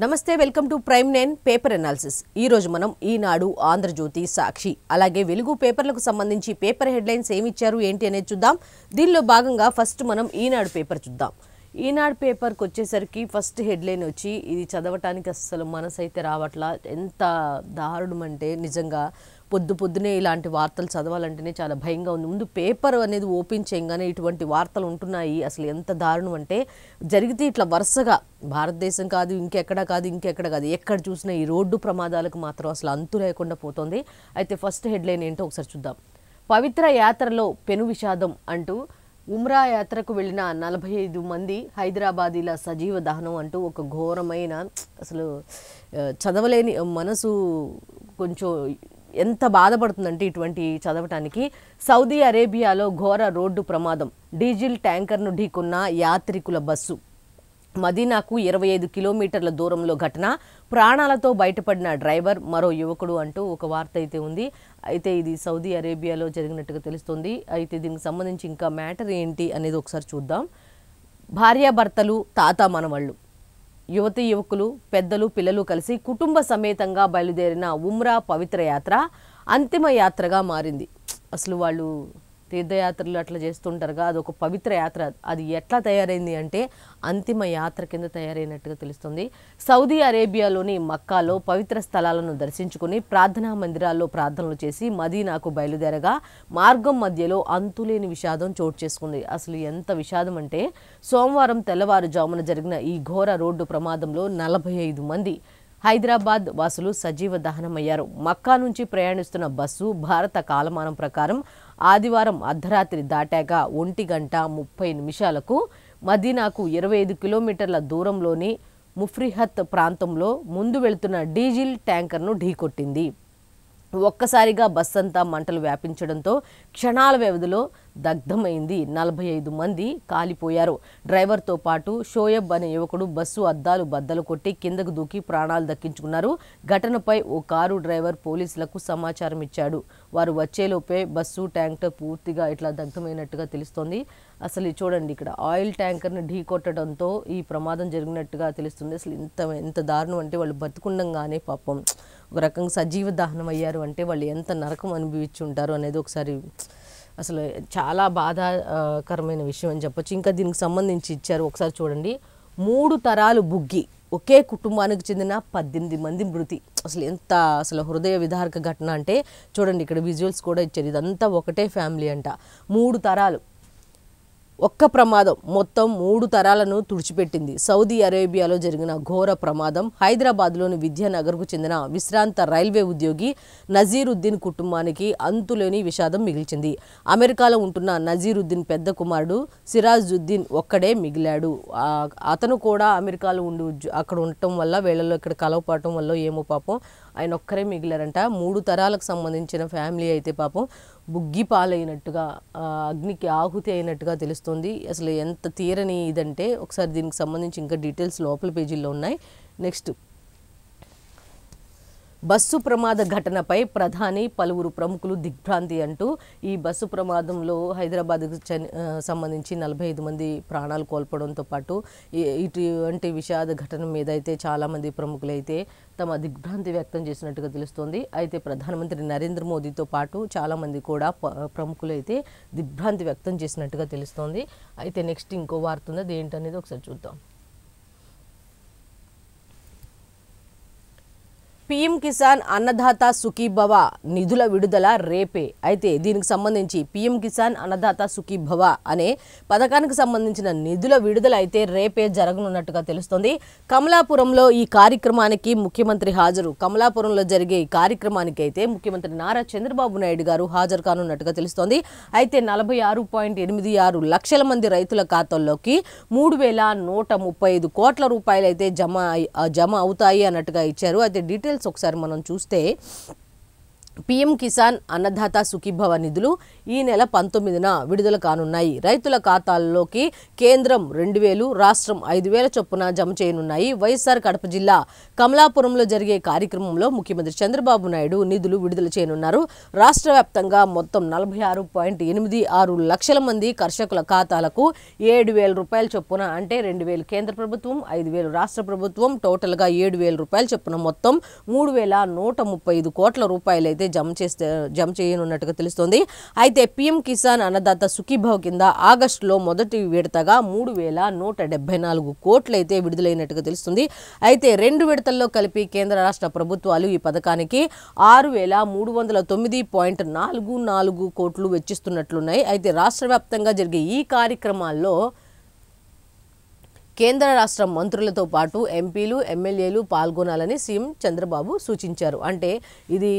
నమస్తే welcome to prime 9 paper analysis. ఈ రోజు మనం ఈనాడు, ఆంధ్రజ్యోతి, సాక్షి అలాగే వెలుగు పేపర్లకు సంబంధించి పేపర్ హెడ్లైన్స్ ఏమి ఇచ్చారు ఏంటి అనేది చూద్దాం. దీనిలో భాగంగా ఫస్ట్ మనం ఈనాడు పేపర్ చూద్దాం. ఈనాడు పేపర్కి వచ్చేసరికి ఫస్ట్ హెడ్లైన్ వచ్చి ఇది చదవటానికి అస్సలు మనసు అయితే రావట్లా. ఎంత దారుణం అంటే నిజంగా పొద్దునే ఇలాంటి వార్తలు చదవాలంటేనే చాలా భయంగా ఉంది. ముందు పేపర్ అనేది ఓపెన్ చేయగానే ఇటువంటి వార్తలు ఉంటున్నాయి. అసలు ఎంత దారుణం అంటే జరిగితే ఇట్లా వరుసగా భారతదేశం కాదు, ఇంకెక్కడ కాదు, ఎక్కడ చూసినా ఈ రోడ్డు ప్రమాదాలకు మాత్రం అసలు అంతు లేకుండా పోతుంది. అయితే ఫస్ట్ హెడ్లైన్ ఏంటో ఒకసారి చూద్దాం. పవిత్ర యాత్రలో పెను విషాదం అంటూ ఉమ్రా యాత్రకు వెళ్ళిన 45 మంది హైదరాబాదీల సజీవ దహనం అంటూ ఒక ఘోరమైన అసలు చదవలేని మనసు కొంచెం ఎంత బాధపడుతుందంటే ఇటువంటి చదవటానికి. సౌదీ అరేబియాలో ఘోర రోడ్డు ప్రమాదం, డీజిల్ ట్యాంకర్ను ఢీకొన్న యాత్రికుల బస్సు. మదీనాకు 25 కిలోమీటర్ల దూరంలో ఘటన, ప్రాణాలతో బయటపడిన డ్రైవర్, మరో యువకుడు అంటూ ఒక వార్త అయితే ఉంది. అయితే ఇది సౌదీ అరేబియాలో జరిగినట్టుగా తెలుస్తుంది. అయితే దీనికి సంబంధించి ఇంకా మ్యాటర్ ఏంటి అనేది ఒకసారి చూద్దాం. భార్యాభర్తలు, తాత మనవళ్ళు, యువతీ యువకులు, పెద్దలు, పిల్లలు కలిసి కుటుంబ సమేతంగా బయలుదేరిన ఉమ్రా పవిత్ర యాత్ర అంతిమ యాత్రగా మారింది. అసలు వాళ్ళు తీర్థయాత్రలు అట్లా చేస్తుంటారుగా, అదొక పవిత్ర యాత్ర. అది ఎట్లా తయారైంది అంటే అంతిమ యాత్ర కింద తయారైనట్టుగా తెలుస్తుంది. సౌదీ అరేబియాలోని మక్కాలో పవిత్ర స్థలాలను దర్శించుకుని ప్రార్థనా మందిరాల్లో ప్రార్థనలు చేసి మదీనాకు బయలుదేరగా మార్గం మధ్యలో అంతులేని విషాదం చోటు చేసుకుంది. అసలు ఎంత విషాదం అంటే సోమవారం తెల్లవారుజామున జరిగిన ఈ ఘోర రోడ్డు ప్రమాదంలో 45 మంది హైదరాబాద్ వాసులు సజీవ దహనమయ్యారు. మక్కా నుంచి ప్రయాణిస్తున్న బస్సు భారత కాలమానం ప్రకారం ఆదివారం అర్ధరాత్రి దాటాక 1:30 మదీనాకు 25 కిలోమీటర్ల దూరంలోని ముఫ్రిహత్ ప్రాంతంలో ముందు వెళుతున్న డీజిల్ ట్యాంకర్ను ఢీకొట్టింది. ఒక్కసారిగా బస్సు అంతా మంటలు వ్యాపించడంతో క్షణాల వ్యవధిలో దగ్ధమైంది. 45 మంది కాలిపోయారు. డ్రైవర్తో పాటు షోయబ్ అనే యువకుడు బస్సు అద్దాలు బద్దలు కొట్టి కిందకు దూకి ప్రాణాలు దక్కించుకున్నారు. ఘటనపై ఓ కారు డ్రైవర్ పోలీసులకు సమాచారం ఇచ్చాడు. వారు వచ్చేలోపే బస్సు ట్యాంకర్ పూర్తిగా ఇట్లా దగ్ధమైనట్టుగా తెలుస్తోంది. అసలు చూడండి, ఇక్కడ ఆయిల్ ట్యాంకర్ని ఢీ కొట్టడంతో ఈ ప్రమాదం జరిగినట్టుగా తెలుస్తుంది. అసలు ఎంత దారుణం అంటే వాళ్ళు బతుకుండంగానే పాపం ఒక రకంగా సజీవ దహనం అయ్యారు అంటే వాళ్ళు ఎంత నరకం అనుభవించి ఉంటారు అనేది ఒకసారి అసలు చాలా బాధాకరమైన విషయం అని చెప్పొచ్చు. ఇంకా దీనికి సంబంధించి ఇచ్చారు ఒకసారి చూడండి. 3 తరాలు బుగ్గి, ఒకే కుటుంబానికి చెందిన 18 మంది మృతి. అసలు హృదయ విదారక ఘటన అంటే చూడండి, ఇక్కడ విజువల్స్ కూడా ఇచ్చారు. ఇదంతా ఒకటే ఫ్యామిలీ అంట. 3 తరాలు ఒక్క ప్రమాదం మొత్తం 3 తరాలను తుడిచిపెట్టింది. సౌదీ అరేబియాలో జరిగిన ఘోర ప్రమాదం హైదరాబాద్లోని విద్యానగర్కు చెందిన విశ్రాంత రైల్వే ఉద్యోగి నజీరుద్దీన్ కుటుంబానికి అంతులేని విషాదం మిగిల్చింది. అమెరికాలో ఉంటున్న నజీరుద్దీన్ పెద్ద కుమారుడు సిరాజుద్దీన్ ఒక్కడే మిగిలాడు. అతను కూడా అమెరికాలో అక్కడ ఉండటం వల్ల వీళ్ళలో ఇక్కడ కలవపడటం వల్ల ఏమో పాపం ఆయన ఒక్కరే మిగిలారంట. 3 తరాలకు సంబంధించిన ఫ్యామిలీ అయితే పాపం బుగ్గి పాలైనట్టుగా, అగ్నికి ఆహుతి అయినట్టుగా తెలుస్తుంది. అసలు ఎంత తీరని ఇదంటే ఒకసారి దీనికి సంబంధించి ఇంకా డీటెయిల్స్ లోపల పేజీల్లో ఉన్నాయి. నెక్స్ట్, బస్సు ప్రమాద ఘటనపై ప్రధాని, పలువురు ప్రముఖులు దిగ్భ్రాంతి అంటూ ఈ బస్సు ప్రమాదంలో హైదరాబాద్కు సంబంధించి 45 మంది ప్రాణాలు కోల్పోవడంతో పాటు ఇటువంటి విషాద ఘటన మీద అయితే చాలామంది ప్రముఖులైతే తమ దిగ్భ్రాంతి వ్యక్తం చేసినట్టుగా తెలుస్తోంది. అయితే ప్రధానమంత్రి నరేంద్ర మోదీతో పాటు చాలామంది కూడా ప్రముఖులైతే దిగ్భ్రాంతి వ్యక్తం చేసినట్టుగా తెలుస్తోంది. అయితే నెక్స్ట్ ఇంకో వార్త ఉంది, అది ఏంటనేది ఒకసారి చూద్దాం. పీఎం కిసాన్ అన్నదాత సుఖీభవ నిధుల విడుదల రేపే. అయితే దీనికి సంబంధించి పీఎం కిసాన్ అన్నదాత సుఖీభవ అనే పథకానికి సంబంధించిన నిధుల విడుదల అయితే రేపే జరగనున్నట్టుగా తెలుస్తోంది. కమలాపురంలో ఈ కార్యక్రమానికి ముఖ్యమంత్రి హాజరు. కమలాపురంలో జరిగే ఈ కార్యక్రమానికి అయితే ముఖ్యమంత్రి నారా చంద్రబాబు నాయుడు గారు హాజరు కానున్నట్టుగా తెలుస్తోంది. అయితే 46.86 లక్షల మంది రైతుల ఖాతాల్లోకి 3,135 కోట్ల రూపాయలు అయితే జమ అవుతాయి అన్నట్టుగా ఇచ్చారు. అయితే డీటెయిల్స్ ఒకసారి మనం చూస్తే పీఎం కిసాన్ అన్నదాత సుఖీభవ నిధులు ఈ నెల 19న విడుదల కానున్నాయి. రైతుల ఖాతాల్లోకి కేంద్రం 2,000, రాష్ట్రం 5,000 చొప్పున జమ చేయనున్నాయి. వైఎస్ఆర్ కడప జిల్లా కమలాపురంలో జరిగే కార్యక్రమంలో ముఖ్యమంత్రి చంద్రబాబు నాయుడు నిధులు విడుదల చేయనున్నారు. రాష్ట్ర వ్యాప్తంగా మొత్తం 46.86 లక్షల మంది కర్షకుల ఖాతాలకు 7,000 రూపాయల చొప్పున, అంటే 2,000 కేంద్ర ప్రభుత్వం, 5,000 రాష్ట్ర ప్రభుత్వం, టోటల్గా 7,000 రూపాయల చొప్పున మొత్తం 3,135 కోట్ల రూపాయలు అయితే జమ చేయనున్నట్టుగా తెలుస్తోంది. అయితే పీఎం కిసాన్ అన్నదాత సుఖీభవ కింద ఆగస్టులో మొదటి విడతగా 3,174 కోట్లు అయితే విడుదలైనట్టుగా తెలుస్తుంది. అయితే 2 విడతల్లో కలిపి కేంద్ర రాష్ట్ర ప్రభుత్వాలు ఈ పథకానికి 6,309.44 కోట్లు వెచ్చిస్తున్నట్లున్నాయి. అయితే రాష్ట్ర వ్యాప్తంగా జరిగే ఈ కార్యక్రమాల్లో కేంద్ర రాష్ట్ర మంత్రులతో పాటు ఎంపీలు, ఎమ్మెల్యేలు పాల్గొనాలని సీఎం చంద్రబాబు సూచించారు. అంటే ఇది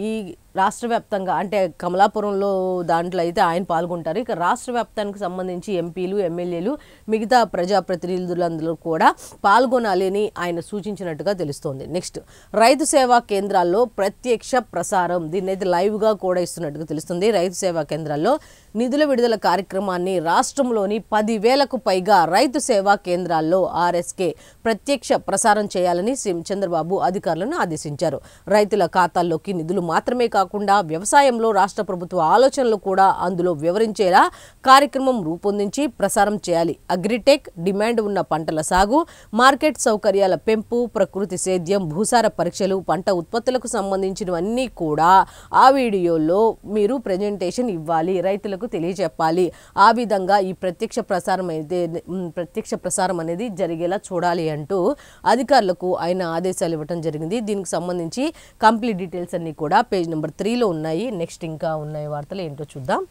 ఈ రాష్ట్ర వ్యాప్తంగా, అంటే కమలాపురంలో దాంట్లో అయితే ఆయన పాల్గొంటారు. ఇక రాష్ట్ర వ్యాప్తానికి సంబంధించి ఎంపీలు, ఎమ్మెల్యేలు, మిగతా ప్రజాప్రతినిధులందరూ కూడా పాల్గొనాలి అని ఆయన సూచించినట్టుగా తెలుస్తోంది. నెక్స్ట్, రైతు సేవా కేంద్రాల్లో ప్రత్యక్ష ప్రసారం, దీన్ని అయితే లైవ్గా కూడా ఇస్తున్నట్టుగా తెలుస్తుంది. రైతు సేవా కేంద్రాల్లో నిధుల విడుదల కార్యక్రమాన్ని రాష్ట్రంలోని 10,000కు పైగా రైతు సేవా కేంద్రాల్లో ఆర్ఎస్కే ప్రత్యక్ష ప్రసారం చేయాలని సీఎం చంద్రబాబు అధికారులను ఆదేశించారు. రైతుల ఖాతాల్లోకి నిధులు మాత్రమే కాకుండా వ్యవసాయంలో రాష్ట్ర ప్రభుత్వ ఆలోచనలు కూడా అందులో వివరించేలా కార్యక్రమం రూపొందించి ప్రసారం చేయాలి. అగ్రిటెక్, డిమాండ్ ఉన్న పంటల సాగు, మార్కెట్ సౌకర్యాల పెంపు, ప్రకృతి సేద్యం, భూసార పరీక్షలు, పంట ఉత్పత్తులకు సంబంధించినవన్నీ కూడా ఆ వీడియోలో మీరు ప్రెజెంటేషన్ ఇవ్వాలి, రైతులకు తెలియజెప్పాలి. ఆ విధంగా ఈ ప్రత్యక్ష ప్రసారం అనేది జరిగేలా చూడాలి అంటూ అధికారులకు ఆయన ఆదేశాలు ఇవ్వడం జరిగింది. దీనికి సంబంధించి కంప్లీట్ డీటెయిల్స్ అన్ని కూడా పేజ్ నెంబర్ 3లో ఉన్నాయి. నెక్స్ట్ ఇంకా ఉన్నాయి వార్తలు ఏంటో చూద్దాం.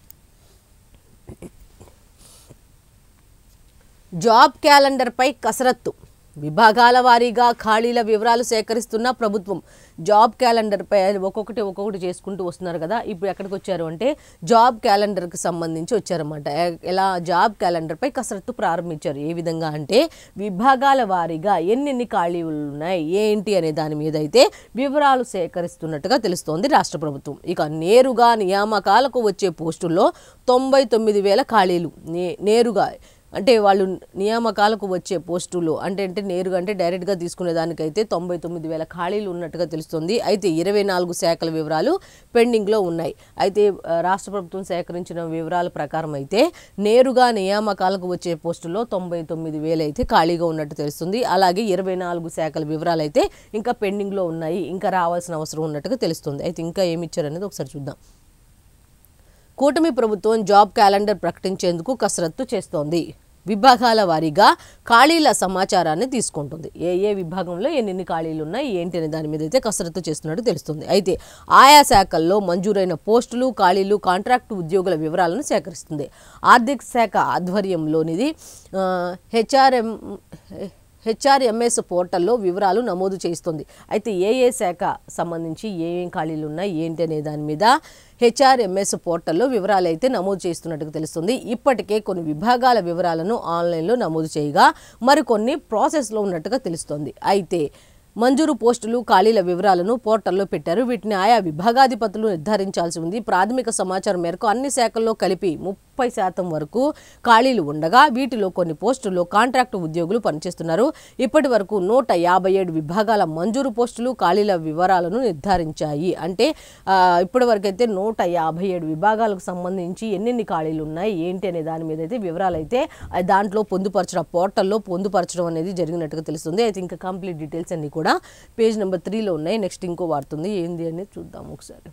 జాబ్ క్యాలెండర్ పై కసరత్తు, విభాగాల వారీగా ఖాళీల వివరాలు సేకరిస్తున్న ప్రభుత్వం. జాబ్ క్యాలెండర్పై ఒక్కొక్కటి చేసుకుంటూ వస్తున్నారు కదా. ఇప్పుడు ఎక్కడికి వచ్చారు అంటే జాబ్ క్యాలెండర్కి సంబంధించి వచ్చారన్నమాట. ఎలా జాబ్ క్యాలెండర్పై కసరత్తు ప్రారంభించారు. ఏ విధంగా అంటే విభాగాల వారీగా ఎన్నెన్ని ఖాళీలు ఉన్నాయి ఏంటి అనే దాని మీద అయితే వివరాలు సేకరిస్తున్నట్టుగా తెలుస్తోంది రాష్ట్ర ప్రభుత్వం. ఇక నేరుగా నియామకాలకు వచ్చే పోస్టుల్లో 99,000 ఖాళీలు నేరుగా, అంటే వాళ్ళు నియామకాలకు వచ్చే పోస్టులు అంటే నేరుగా అంటే డైరెక్ట్గా తీసుకునే దానికైతే 99,000 ఖాళీలు ఉన్నట్టుగా తెలుస్తుంది. అయితే 24 శాఖల వివరాలు పెండింగ్లో ఉన్నాయి. అయితే రాష్ట్ర ప్రభుత్వం సేకరించిన వివరాల ప్రకారం అయితే నేరుగా నియామకాలకు వచ్చే పోస్టుల్లో 99,000 అయితే ఖాళీగా ఉన్నట్టు తెలుస్తుంది. అలాగే 24 శాఖల వివరాలు అయితే ఇంకా పెండింగ్లో ఉన్నాయి, ఇంకా రావాల్సిన అవసరం ఉన్నట్టుగా తెలుస్తుంది. అయితే ఇంకా ఏమి ఇచ్చారనేది ఒకసారి చూద్దాం. కూటమి ప్రభుత్వం జాబ్ క్యాలెండర్ ప్రకటించేందుకు కసరత్తు చేస్తోంది. విభాగాల వారీగా ఖాళీల సమాచారాన్ని తీసుకుంటుంది. ఏ విభాగంలో ఎన్ని ఖాళీలు ఉన్నాయి ఏంటి అనే దాని మీద అయితే కసరత్తు చేస్తున్నట్టు తెలుస్తుంది. అయితే ఆయా శాఖల్లో మంజూరైన పోస్టులు, ఖాళీలు, కాంట్రాక్టు ఉద్యోగుల వివరాలను సేకరిస్తుంది. ఆర్థిక శాఖ ఆధ్వర్యంలోనిది హెచ్ఆర్ఎంఎస్ పోర్టల్లో వివరాలు నమోదు చేస్తుంది. అయితే ఏ శాఖ సంబంధించి ఏం ఖాళీలు ఉన్నాయి ఏంటి అనే దాని మీద హెచ్ఆర్ఎంఎస్ పోర్టల్లో వివరాలు అయితే నమోదు చేస్తున్నట్టుగా తెలుస్తుంది. ఇప్పటికే కొన్ని విభాగాల వివరాలను ఆన్లైన్లో నమోదు చేయగా మరికొన్ని ప్రాసెస్లో ఉన్నట్టుగా తెలుస్తోంది. అయితే మంజూరు పోస్టులు, ఖాళీల వివరాలను పోర్టల్లో పెట్టారు. వీటిని ఆయా విభాగాధిపతులు నిర్ధారించాల్సి ఉంది. ప్రాథమిక సమాచారం మేరకు అన్ని శాఖల్లో కలిపి 30% వరకు ఖాళీలు ఉండగా వీటిలో కొన్ని పోస్టుల్లో కాంట్రాక్టు ఉద్యోగులు పనిచేస్తున్నారు. ఇప్పటి వరకు 157 విభాగాల మంజూరు పోస్టులు, ఖాళీల వివరాలను నిర్ధారించాయి. అంటే ఇప్పటి వరకు అయితే 157 విభాగాలకు సంబంధించి ఎన్నెన్ని ఖాళీలు ఉన్నాయి ఏంటి అనే దాని మీద అయితే వివరాలు అయితే దాంట్లో పొందుపరచడం, పోర్టల్లో పొందుపరచడం అనేది జరిగినట్టుగా తెలుస్తుంది. అయితే ఇంకా కంప్లీట్ డీటెయిల్స్ అన్ని కూడా పేజ్ నెంబర్ 3లో ఉన్నాయి. నెక్స్ట్ ఇంకో వాడుతుంది ఏంది అనేది చూద్దాం ఒకసారి.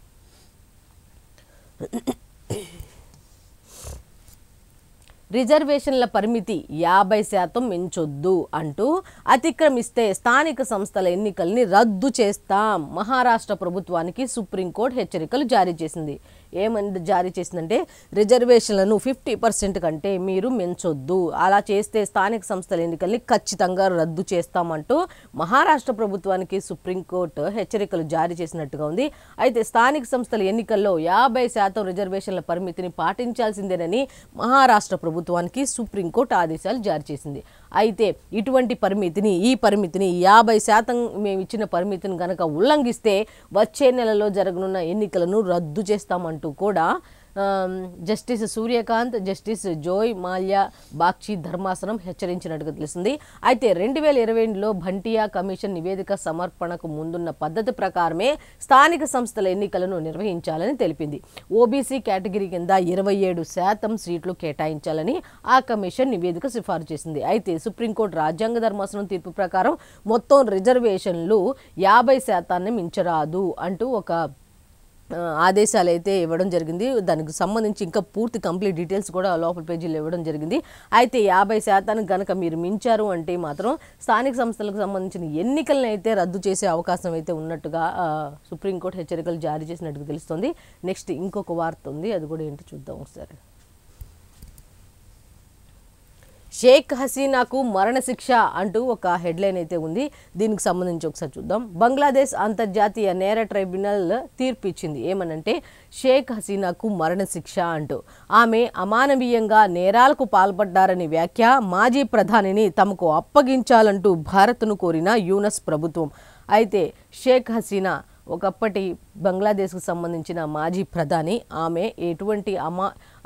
రిజర్వేషన్ల పరిమితి 50% మించొద్దు అంటూ అతిక్రమిస్తే స్థానిక సంస్థల ఎన్నికల్ని రద్దు చేస్తాం. మహారాష్ట్ర ప్రభుత్వానికి సుప్రీంకోర్టు హెచ్చరికలు జారీ చేసింది. ఏమని జారీ చేసిందంటే రిజర్వేషన్లను 50% కంటే మీరు మించొద్దు, అలా చేస్తే స్థానిక సంస్థల ఎన్నికల్ని ఖచ్చితంగా రద్దు చేస్తామంటూ మహారాష్ట్ర ప్రభుత్వానికి సుప్రీంకోర్టు హెచ్చరికలు జారీ చేసినట్టుగా ఉంది. అయితే స్థానిక సంస్థల ఎన్నికల్లో 50% రిజర్వేషన్ల పరిమితిని పాటించాల్సిందేనని మహారాష్ట్ర ప్రభుత్వానికి సుప్రీంకోర్టు ఆదేశాలు జారీ చేసింది. అయితే ఇటువంటి ఈ పరిమితిని 50% మేము ఇచ్చిన పరిమితిని గనక ఉల్లంఘిస్తే వచ్చే నెలలో జరగనున్న ఎన్నికలను రద్దు చేస్తామంటూ కూడా జస్టిస్ సూర్యకాంత్, జస్టిస్ జోయ్ మాల్యా బాగ్చి ధర్మాసనం హెచ్చరించినట్టుగా తెలిసింది. అయితే 2020లో భంటియా కమిషన్ నివేదిక సమర్పణకు ముందున్న పద్ధతి ప్రకారమే స్థానిక సంస్థల ఎన్నికలను నిర్వహించాలని తెలిపింది. ఓబీసీ కేటగిరీ కింద 27% సీట్లు కేటాయించాలని ఆ కమిషన్ నివేదిక సిఫారు చేసింది. అయితే సుప్రీంకోర్టు రాజ్యాంగ ధర్మాసనం తీర్పు ప్రకారం మొత్తం రిజర్వేషన్లు 50% మించరాదు అంటూ ఒక ఆదేశాలు అయితే ఇవ్వడం జరిగింది. దానికి సంబంధించి ఇంకా పూర్తి కంప్లీట్ డీటెయిల్స్ కూడా లోపల పేజీలో ఇవ్వడం జరిగింది. అయితే 50% కనుక మీరు మించారు అంటే మాత్రం స్థానిక సంస్థలకు సంబంధించిన ఎన్నికలను అయితే రద్దు చేసే అవకాశం అయితే ఉన్నట్టుగా సుప్రీంకోర్టు హెచ్చరికలు జారీ చేసినట్టుగా తెలుస్తుంది. నెక్స్ట్ ఇంకొక వార్త ఉంది, అది కూడా ఏంటో చూద్దాం ఒకసారి. షేక్ హసీనాకు మరణశిక్ష అంటూ ఒక హెడ్లైన్ అయితే ఉంది. దీనికి సంబంధించి ఒకసారి చూద్దాం. బంగ్లాదేశ్ అంతర్జాతీయ నేర ట్రైబ్యునల్ తీర్పు ఇచ్చింది. ఏమనంటే షేక్ హసీనాకు మరణశిక్ష అంటూ. ఆమె అమానవీయంగా నేరాలకు పాల్పడ్డారని వ్యాఖ్య, మాజీ ప్రధానిని తమకు అప్పగించాలంటూ భారత్ను కోరిన యూనస్ ప్రభుత్వం. అయితే షేక్ హసీనా ఒకప్పటి బంగ్లాదేశ్కు సంబంధించిన మాజీ ప్రధాని.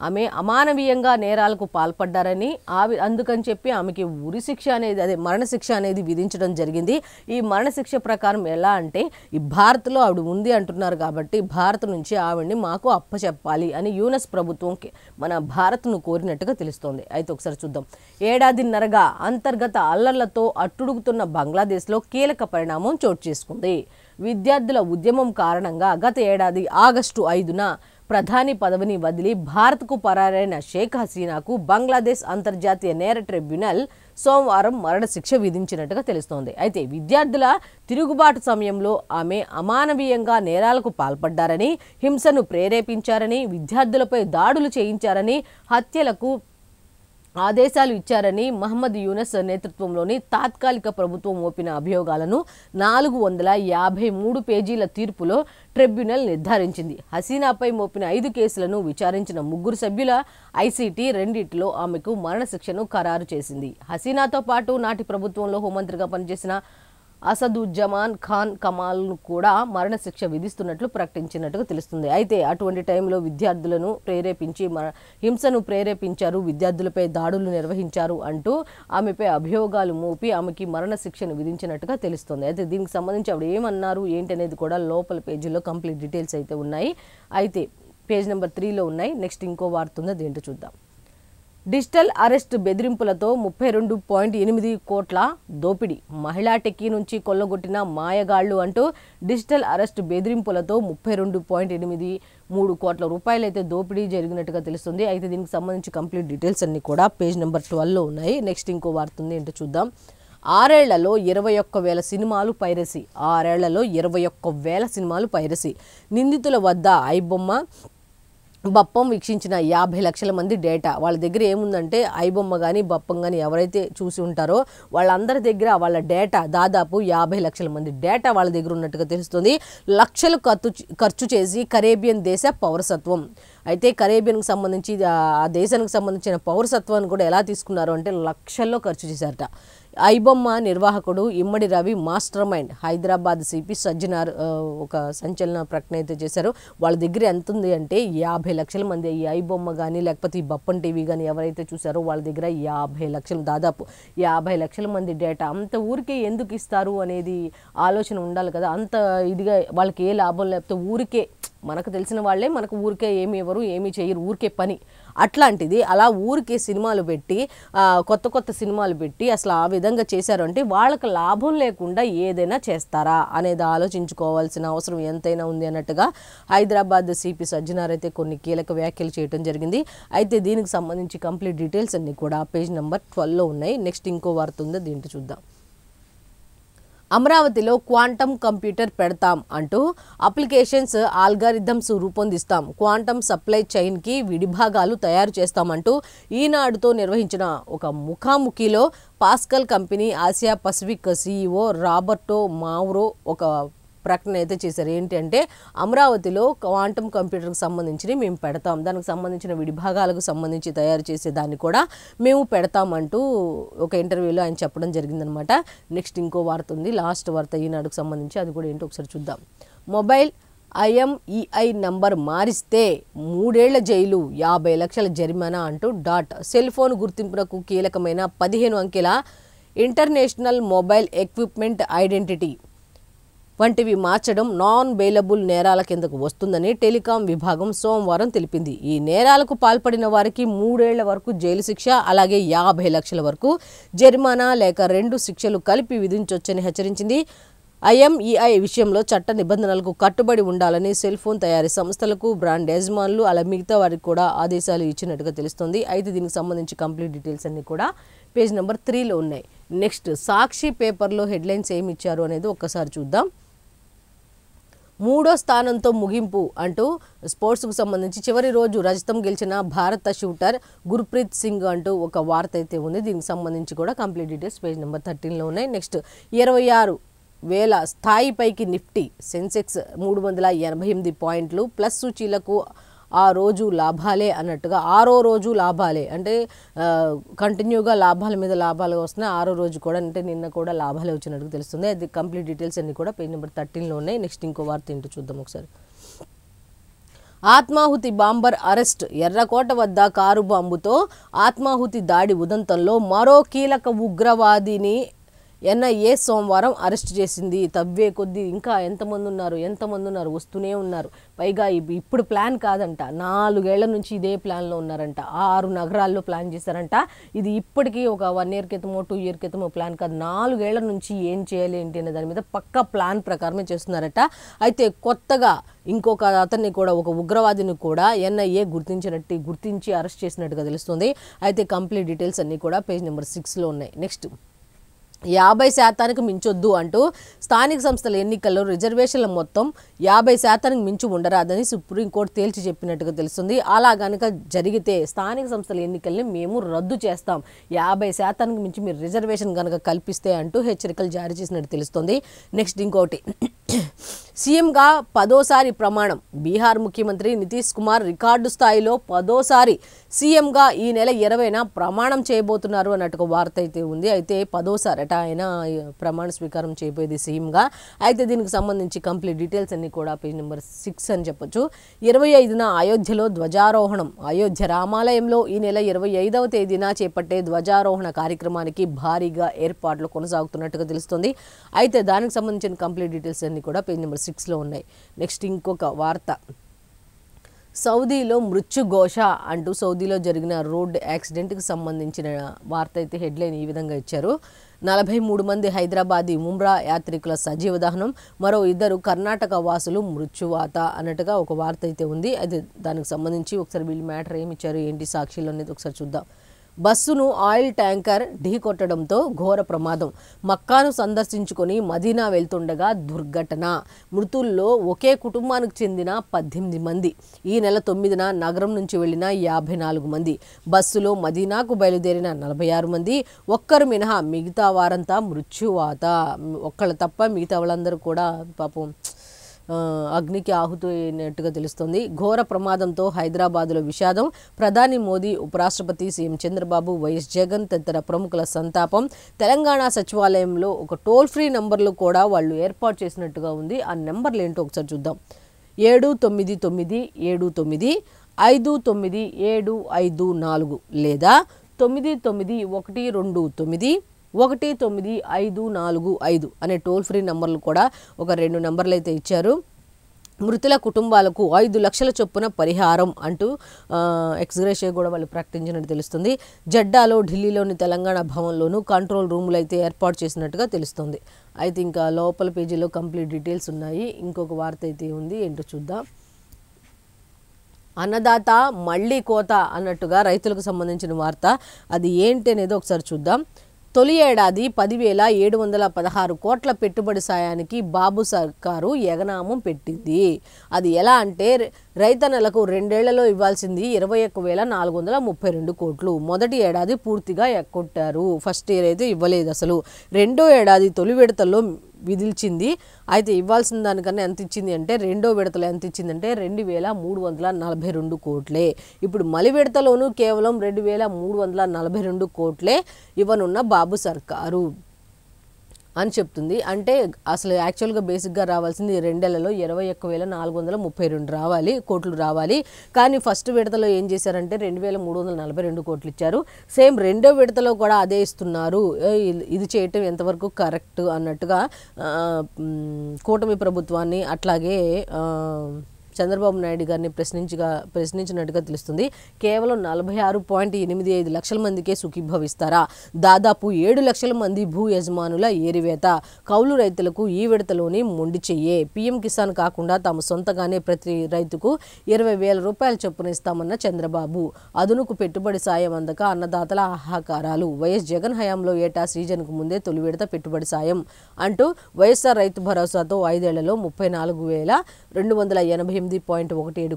ఆమె అమానవీయంగా నేరాలకు పాల్పడ్డారని అందుకని చెప్పి ఆమెకి ఉరిశిక్ష అనేది మరణశిక్ష అనేది విధించడం జరిగింది. ఈ మరణశిక్ష ప్రకారం ఎలా అంటే ఈ భారత్లో ఆవిడ ఉంది అంటున్నారు కాబట్టి భారత్ నుంచి ఆవిడ్ని మాకు అప్పచెప్పాలి అని యూనస్ ప్రభుత్వం మన భారత్ను కోరినట్టుగా తెలుస్తోంది. అయితే ఒకసారి చూద్దాం. ఏడాదిన్నరగా అంతర్గత అల్లర్లతో అట్టుడుగుతున్న బంగ్లాదేశ్లో కీలక పరిణామం చోటు చేసుకుంది. విద్యార్థుల ఉద్యమం కారణంగా గత ఏడాది ఆగస్టు 5న ప్రధాని పదవిని వదిలి భారత్కు పరారైన షేక్ హసీనాకు బంగ్లాదేశ్ అంతర్జాతీయ నేర ట్రిబ్యునల్ సోమవారం మరణశిక్ష విధించినట్టుగా తెలుస్తోంది. అయితే విద్యార్థుల తిరుగుబాటు సమయంలో ఆమె అమానవీయంగా నేరాలకు పాల్పడ్డారని, హింసను ప్రేరేపించారని, విద్యార్థులపై దాడులు చేయించారని, హత్యలకు ఆదేశాలు ఇచ్చారని మహమ్మద్ యూనస్ నేతృత్వంలోని తాత్కాలిక ప్రభుత్వం మోపిన అభియోగాలను 453 పేజీల తీర్పులో ట్రిబ్యునల్ నిర్ధారించింది. హసీనాపై మోపిన 5 కేసులను విచారించిన 3 సభ్యుల ఐసీటీ రెండిటిలో ఆమెకు మరణశిక్షను ఖరారు చేసింది. హసీనాతో పాటు నాటి ప్రభుత్వంలో హోంమంత్రిగా పనిచేసిన అసదుజ్జమాన్ ఖాన్ కమాల్ను కూడా మరణశిక్ష విధిస్తున్నట్లు ప్రకటించినట్టుగా తెలుస్తుంది. అయితే అటువంటి టైంలో విద్యార్థులను ప్రేరేపించి హింసను ప్రేరేపించారు, విద్యార్థులపై దాడులు నిర్వహించారు అంటూ ఆమెపై అభియోగాలు మోపి ఆమెకి మరణశిక్షను విధించినట్టుగా తెలుస్తుంది. అయితే దీనికి సంబంధించి ఆవిడ ఏమన్నారు ఏంటి అనేది కూడా లోపల పేజీలో కంప్లీట్ డీటెయిల్స్ అయితే ఉన్నాయి. అయితే పేజ్ నెంబర్ 3లో ఉన్నాయి. నెక్స్ట్ ఇంకో వార్త ఉంది, అదేంటో చూద్దాం. డిజిటల్ అరెస్ట్ బెదిరింపులతో 32.8 కోట్ల దోపిడీ. మహిళా టెక్కీ నుంచి కొల్లగొట్టిన మాయగాళ్లు అంటూ డిజిటల్ అరెస్ట్ బెదిరింపులతో 32.83 కోట్ల రూపాయలు అయితే దోపిడీ జరిగినట్టుగా తెలుస్తుంది. అయితే దీనికి సంబంధించి కంప్లీట్ డీటెయిల్స్ అన్ని కూడా పేజ్ నెంబర్ 12లో ఉన్నాయి. నెక్స్ట్ ఇంకో వార్త ఉంది, ఏంటో చూద్దాం. 6 ఏళ్లలో 21,000 సినిమాలు పైరసీ. 6 ఏళ్లలో 21,000 సినిమాలు పైరసీ. నిందితుల వద్ద ఐబొమ్మ, బప్పం వీక్షించిన 50 లక్షల మంది డేటా. వాళ్ళ దగ్గర ఏముందంటే ఐబొమ్మ కానీ బప్పం కానీ ఎవరైతే చూసి ఉంటారో వాళ్ళందరి దగ్గర వాళ్ళ డేటా దాదాపు 50 లక్షల మంది డేటా వాళ్ళ దగ్గర ఉన్నట్టుగా తెలుస్తుంది. లక్షలు ఖర్చు చేసి కరేబియన్ దేశ పౌరసత్వం. అయితే కరేబియన్కి సంబంధించి ఆ దేశానికి సంబంధించిన పౌరసత్వాన్ని కూడా ఎలా తీసుకున్నారు అంటే లక్షల్లో ఖర్చు చేశారట. ఐబొమ్మ నిర్వాహకుడు Immadi Ravi master mind. Hyderabad CP Sajjanar ఒక సంచలన ప్రకటన అయితే చేశారు. వాళ్ళ దగ్గర ఎంత ఉంది అంటే 50 లక్షల మంది ఈ ఐబొమ్మ కానీ లేకపోతే ఈ బప్పన్ టీవీ కానీ ఎవరైతే చూసారో వాళ్ళ దగ్గర 50 లక్షలు, దాదాపు 50 లక్షల మంది డేటా. అంత ఊరికే ఎందుకు ఇస్తారు అనేది ఆలోచన ఉండాలి కదా. అంత ఇదిగా వాళ్ళకి ఏ లాభం లేకపోతే ఊరికే మనకు తెలిసిన వాళ్ళే మనకు ఊరికే ఏమి ఇవ్వరు, ఏమీ చేయరు, ఊరికే పని. అట్లాంటిది అలా ఊరికే సినిమాలు పెట్టి కొత్త కొత్త సినిమాలు పెట్టి అసలు ఆ విధంగా చేశారు అంటే వాళ్ళకి లాభం లేకుండా ఏదైనా చేస్తారా అనేది ఆలోచించుకోవాల్సిన అవసరం ఎంతైనా ఉంది అన్నట్టుగా హైదరాబాద్ సిపి సజ్జనార్ అయితే కొన్ని కీలక వ్యాఖ్యలు చేయడం జరిగింది. అయితే దీనికి సంబంధించి కంప్లీట్ డీటెయిల్స్ అన్ని కూడా పేజ్ నెంబర్ 12లో ఉన్నాయి. నెక్స్ట్ ఇంకో వార్త ఉందో దీంట్లో చూద్దాం. అమరావతిలో క్వాంటమ్ కంప్యూటర్ పెడతాం అంటూ అప్లికేషన్స్, ఆల్గారిథమ్స్ రూపొందిస్తాం, క్వాంటమ్ సప్లై చైన్కి విడిభాగాలు తయారు చేస్తామంటూ ఈనాడుతో నిర్వహించిన ఒక ముఖాముఖిలో Pascal company Asia Pacific CEO Roberto Mauro ఒక ప్రకటన అయితే చేశారు. ఏంటి అంటే అమరావతిలో క్వాంటమ్ కంప్యూటర్కి సంబంధించి మేము పెడతాం, దానికి సంబంధించిన విడిభాగాలకు సంబంధించి తయారు చేసే దాన్ని కూడా మేము పెడతామంటూ ఒక ఇంటర్వ్యూలో ఆయన చెప్పడం జరిగిందనమాట. నెక్స్ట్ ఇంకో వార్త ఉంది, లాస్ట్ వార్త ఈనాడుకు సంబంధించి, అది కూడా ఏంటో ఒకసారి చూద్దాం. మొబైల్ IMEI నంబర్ మారిస్తే 3 ఏళ్ల జైలు 50 లక్షల జరిమానా అంటూ సెల్ ఫోన్ గుర్తింపునకు కీలకమైన 15 అంకెల ఇంటర్నేషనల్ మొబైల్ ఎక్విప్మెంట్ ఐడెంటిటీ వంటివి మార్చడం నాన్ బెయిలబుల్ నేరాల కిందకు వస్తుందని టెలికాం విభాగం సోమవారం తెలిపింది. ఈ నేరాలకు పాల్పడిన వారికి 3 ఏళ్ల వరకు జైలు శిక్ష, అలాగే 50 లక్షల వరకు జరిమానా లేక 2 శిక్షలు కలిపి విధించొచ్చని హెచ్చరించింది. IMEI విషయంలో చట్ట నిబంధనలకు కట్టుబడి ఉండాలని సెల్ ఫోన్ తయారీ సంస్థలకు, బ్రాండ్ యజమానులు, అలా మిగతా వారికి కూడా ఆదేశాలు ఇచ్చినట్టుగా తెలుస్తుంది. అయితే దీనికి సంబంధించి కంప్లీట్ డీటెయిల్స్ అన్ని కూడా పేజ్ నెంబర్ 3లో ఉన్నాయి. నెక్స్ట్ సాక్షి పేపర్లో హెడ్లైన్స్ ఏమి ఇచ్చారు అనేది ఒక్కసారి చూద్దాం. 3వ స్థానంతో ముగింపు అంటూ స్పోర్ట్స్కు సంబంధించి చివరి రోజు రజతం గెలిచిన భారత షూటర్ గుర్ప్రీత్ సింగ్ అంటూ ఒక వార్త అయితే ఉంది. దీనికి సంబంధించి కూడా కంప్లీట్ డీటెయిల్స్ పేజ్ నెంబర్ 13లో ఉన్నాయి. నెక్స్ట్ 26,000 స్థాయిపైకి నిఫ్టీ, సెన్సెక్స్ 388 పాయింట్లు ప్లస్ సూచీలకు ఆ రోజు లాభాలే అన్నట్టుగా, 6వ రోజు లాభాలే అంటే కంటిన్యూగా లాభాల మీద లాభాలు వస్తున్నాయి. 6వ రోజు కూడా అంటే నిన్న కూడా లాభాలే వచ్చినట్టుగా తెలుస్తుంది. అది కంప్లీట్ డీటెయిల్స్ అన్ని కూడా పేజ్ నెంబర్ 13లో ఉన్నాయి. నెక్స్ట్ ఇంకో వార్త ఏంటో చూద్దాం ఒకసారి. ఆత్మాహుతి బాంబర్ అరెస్ట్, ఎర్రకోట వద్ద కారు బాంబుతో ఆత్మాహుతి దాడి ఉదంతంలో మరో కీలక ఉగ్రవాదిని NIA సోమవారం అరెస్ట్ చేసింది. తవ్వే కొద్దీ ఇంకా ఎంతమంది ఉన్నారు వస్తూనే ఉన్నారు. పైగా ఇప్పుడు ప్లాన్ కాదంట, 4 ఏళ్ల నుంచి ఇదే ప్లాన్లో ఉన్నారంట. 6 నగరాల్లో ప్లాన్ చేశారంట. ఇది ఇప్పటికీ ఒక 1 ఇయర్ క్రితమో 2 ఇయర్ క్రితమో ప్లాన్ కాదు, 4 ఏళ్ల నుంచి ఏం చేయాలి ఏంటి అనే దాని మీద పక్కా ప్లాన్ ప్రకారమే చేస్తున్నారట. అయితే కొత్తగా ఇంకొక అతన్ని కూడా, ఒక ఉగ్రవాదిని కూడా NIA గుర్తించి అరెస్ట్ చేసినట్టుగా తెలుస్తుంది. అయితే కంప్లీట్ డీటెయిల్స్ అన్నీ కూడా పేజ్ నెంబర్ 6లో ఉన్నాయి. నెక్స్ట్ 50% మించొద్దు అంటూ స్థానిక సంస్థల ఎన్నికల్లో రిజర్వేషన్ల మొత్తం 50% మించి ఉండరాదని సుప్రీంకోర్టు తేల్చి చెప్పినట్టుగా తెలుస్తుంది. అలా కనుక జరిగితే స్థానిక సంస్థల ఎన్నికల్ని మేము రద్దు చేస్తాం, 50% మించి మీరు రిజర్వేషన్ కనుక కల్పిస్తే అంటూ హెచ్చరికలు జారీ చేసినట్టు తెలుస్తుంది. నెక్స్ట్ ఇంకోటి, సీఎంగా 10వ ప్రమాణం, బీహార్ ముఖ్యమంత్రి నితీష్ కుమార్ రికార్డు స్థాయిలో 10వ సీఎంగా ఈ నెల 20న ప్రమాణం చేయబోతున్నారు అన్నట్టుగా వార్త అయితే ఉంది. అయితే 10వ అట ఆయన ప్రమాణ స్వీకారం చేయబోయేది సీఎంగా. అయితే దీనికి సంబంధించి కంప్లీట్ డీటెయిల్స్ అన్ని కూడా పేజ్ నెంబర్ 6 అని చెప్పొచ్చు. 25న అయోధ్యలో ధ్వజారోహణం, అయోధ్య రామాలయంలో ఈ నెల 25వ తేదీన చేపట్టే ధ్వజారోహణ కార్యక్రమానికి భారీగా ఏర్పాట్లు కొనసాగుతున్నట్టుగా తెలుస్తుంది. అయితే దానికి సంబంధించిన కంప్లీట్ డీటెయిల్స్ అన్ని కూడా పేజ్ నెంబర్ 6లో ఉన్నాయి. నెక్స్ట్ ఇంకొక వార్త, సౌదీలో మృత్యుఘోష అంటూ సౌదీలో జరిగిన రోడ్ యాక్సిడెంట్కి సంబంధించిన వార్త అయితే హెడ్లైన్ ఈ విధంగా ఇచ్చారు. 43 మంది హైదరాబాదీ ఉమ్రా యాత్రికుల సజీవ దహనం, మరో 2 కర్ణాటక వాసులు మృత్యువాత అన్నట్టుగా ఒక వార్త అయితే ఉంది. అయితే దానికి సంబంధించి ఒకసారి వీళ్ళు మ్యాటర్ ఏమి ఇచ్చారు ఏంటి సాక్షిలో అనేది ఒకసారి చూద్దాం. బస్సును ఆయిల్ ట్యాంకర్ ఢీకొట్టడంతో ఘోర ప్రమాదం, మక్కాను సందర్శించుకొని మదీనా వెళ్తుండగా దుర్ఘటన, మృతుల్లో ఒకే కుటుంబానికి చెందిన 18 మంది, ఈ నెల 9న నగరం నుంచి వెళ్లిన 54 మంది, బస్సులో మదీనాకు బయలుదేరిన 46 మంది, ఒక్కరు మినహా మిగతా వారంతా మృత్యువాత. ఒక్కళ్ళు తప్ప మిగతా వాళ్ళందరూ కూడా పాపం అగ్నికి ఆహుతైనట్టుగా తెలుస్తుంది. ఘోర ప్రమాదంతో హైదరాబాద్లో విషాదం, ప్రధాని మోదీ, ఉపరాష్ట్రపతి సీఎం చంద్రబాబు, వైఎస్ జగన్ తదితర ప్రముఖుల సంతాపం. తెలంగాణ సచివాలయంలో ఒక టోల్ ఫ్రీ నంబర్లు కూడా వాళ్ళు ఏర్పాటు చేసినట్టుగా ఉంది. ఆ నెంబర్లు ఏంటో ఒకసారి చూద్దాం. 799-799-59754 లేదా 9912919545 అనే టోల్ ఫ్రీ నంబర్లు కూడా ఒక 2 నంబర్లు అయితే ఇచ్చారు. మృతుల కుటుంబాలకు 5 లక్షల చొప్పున పరిహారం అంటూ ఎక్స్గ్రేషియా కూడా వాళ్ళు ప్రకటించినట్టు తెలుస్తుంది. జడ్డాలో, ఢిల్లీలోని తెలంగాణ భవన్లోనూ కంట్రోల్ రూములు అయితే ఏర్పాటు చేసినట్టుగా తెలుస్తుంది. అయితే ఇంకా లోపల పేజీలో కంప్లీట్ డీటెయిల్స్ ఉన్నాయి. ఇంకొక వార్త అయితే ఉంది, ఏంటో చూద్దాం. అన్నదాత మళ్ళీ కోత అన్నట్టుగా రైతులకు సంబంధించిన వార్త, అది ఏంటి అనేది ఒకసారి చూద్దాం. తొలి ఏడాది 10,716 కోట్ల పెట్టుబడి సాయానికి బాబు సర్కారు ఎగనామం పెట్టింది. అది ఎలా అంటే రైతన్నలకు 2 ఏళ్లలో ఇవ్వాల్సింది 21,432 కోట్లు. మొదటి ఏడాది పూర్తిగా ఎక్కొట్టారు, ఫస్ట్ ఇయర్ అయితే ఇవ్వలేదు అసలు. రెండో ఏడాది తొలి విడతల్లో విధించింది. అయితే ఇవ్వాల్సిన దానికన్నా ఎంత ఇచ్చింది అంటే రెండో విడతలో ఎంత ఇచ్చిందంటే 2,342 కోట్లే. ఇప్పుడు మలి విడతలోనూ కేవలం 2,342 కోట్లే ఇవ్వనున్న బాబు సర్కారు అని చెప్తుంది. అంటే అసలు యాక్చువల్గా బేసిక్గా రావాల్సింది 2 నెలల్లో 21,432 కోట్లు రావాలి. కానీ ఫస్ట్ విడతలో ఏం చేశారంటే 2,342 కోట్లు ఇచ్చారు. సేమ్ రెండో విడతలో కూడా అదే ఇస్తున్నారు. ఇది చేయటం ఎంతవరకు కరెక్ట్ అన్నట్టుగా కూటమి ప్రభుత్వాన్ని అట్లాగే చంద్రబాబు నాయుడు గారిని ప్రశ్నించినట్టుగా తెలుస్తుంది. కేవలం 46.85 లక్షల మందికే సుఖీభవిస్తారా? దాదాపు 7 లక్షల మంది భూ యజమానుల ఏరివేత. కౌలు రైతులకు ఈ విడతలోని మొండి చెయ్యే. పీఎం కిసాన్ కాకుండా తాము సొంతగానే ప్రతి రైతుకు 20,000 రూపాయల చొప్పున ఇస్తామన్న చంద్రబాబు. అదునుకు పెట్టుబడి సాయం అందక అన్నదాతల ఆహాకారాలు. వైఎస్ జగన్ హయాంలో ఏటా సీజన్కు ముందే తొలి విడత పెట్టుబడి సాయం అంటూ వైఎస్ఆర్ రైతు భరోసాతో 5 ఏళ్లలో 34,288.17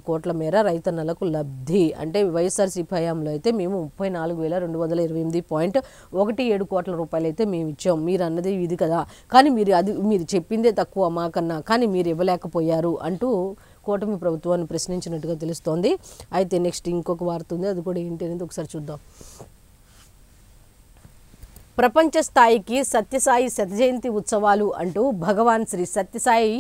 కోట్ల మేర రైతన్నలకు లబ్ధి. అంటే వైఎస్ఆర్సీపీ హయాంలో అయితే మేము 34,228.17 కోట్ల రూపాయలు అయితే మేము ఇచ్చాం. మీరు అన్నది ఇది కదా, కానీ మీరు చెప్పిందే తక్కువ మాకన్నా, కానీ మీరు ఇవ్వలేకపోయారు అంటూ కూటమి ప్రభుత్వాన్ని ప్రశ్నించినట్టుగా తెలుస్తోంది. అయితే నెక్స్ట్ ఇంకొక వార్త ఉంది, అది కూడా ఏంటి అనేది ఒకసారి చూద్దాం. ప్రపంచ స్థాయికి సత్యసాయి శత జయంతి ఉత్సవాలు అంటూ భగవాన్ శ్రీ సత్యసాయి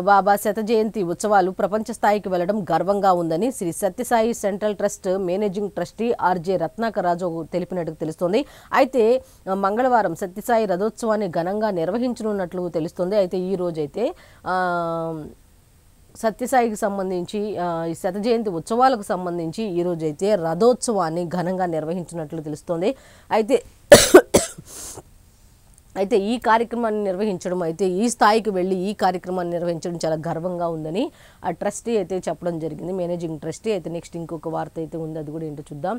బాబా శత జయంతి ఉత్సవాలు ప్రపంచ స్థాయికి వెళ్లడం గర్వంగా ఉందని Shri Sathyasai central trust managing trustee RJ Ratnakaraju తెలిపినట్టు తెలుస్తోంది. అయితే మంగళవారం సత్యసాయి రథోత్సవాన్ని ఘనంగా నిర్వహించనున్నట్లు తెలుస్తోంది. అయితే ఈ రోజైతే సత్యసాయికి సంబంధించి ఈ శత జయంతి ఉత్సవాలకు సంబంధించి ఈరోజైతే రథోత్సవాన్ని ఘనంగా నిర్వహించినట్లు తెలుస్తోంది. అయితే ఈ కార్యక్రమాన్ని నిర్వహించడం, అయితే ఈ స్థాయికి వెళ్ళి ఈ కార్యక్రమాన్ని నిర్వహించడం చాలా గర్వంగా ఉందని ఆ ట్రస్టీ అయితే చెప్పడం జరిగింది, మేనేజింగ్ ట్రస్టీ. అయితే నెక్స్ట్ ఇంకొక వార్త అయితే ఉంది, అది కూడా ఏంటో చూద్దాం.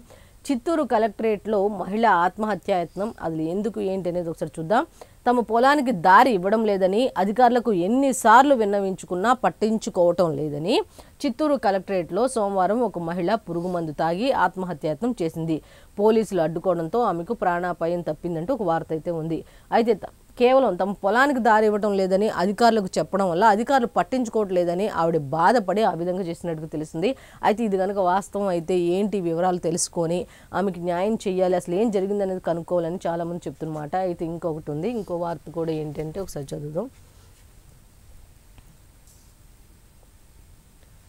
చిత్తూరు కలెక్టరేట్లో మహిళ ఆత్మహత్యాయత్నం, అది ఎందుకు ఏంటి అనేది ఒకసారి చూద్దాం. తమ పొలానికి దారి ఇవ్వడం లేదని అధికారులకు ఎన్నిసార్లు విన్నవించుకున్నా పట్టించుకోవటం లేదని చిత్తూరు కలెక్టరేట్లో సోమవారం ఒక మహిళ పురుగుమందు తాగి ఆత్మహత్యాయత్నం చేసింది. పోలీసులు అడ్డుకోవడంతో ఆమెకు ప్రాణాపాయం తప్పిందంటూ ఒక వార్త అయితే ఉంది. అయితే కేవలం తమ పొలానికి దారి ఇవ్వడం లేదని అధికారులకు చెప్పడం వల్ల అధికారులు పట్టించుకోవట్లేదని ఆవిడ బాధపడి ఆ విధంగా చేసినట్టుగా తెలిసింది. అయితే ఇది కనుక వాస్తవం అయితే ఏంటి వివరాలు తెలుసుకొని ఆమెకి న్యాయం చేయాలి, అసలు ఏం జరిగిందనేది కనుక్కోవాలని చాలామంది చెప్తున్నమాట. అయితే ఇంకొకటి ఉంది, ఇంకో వార్త కూడా ఏంటంటే ఒకసారి చదువుదాం.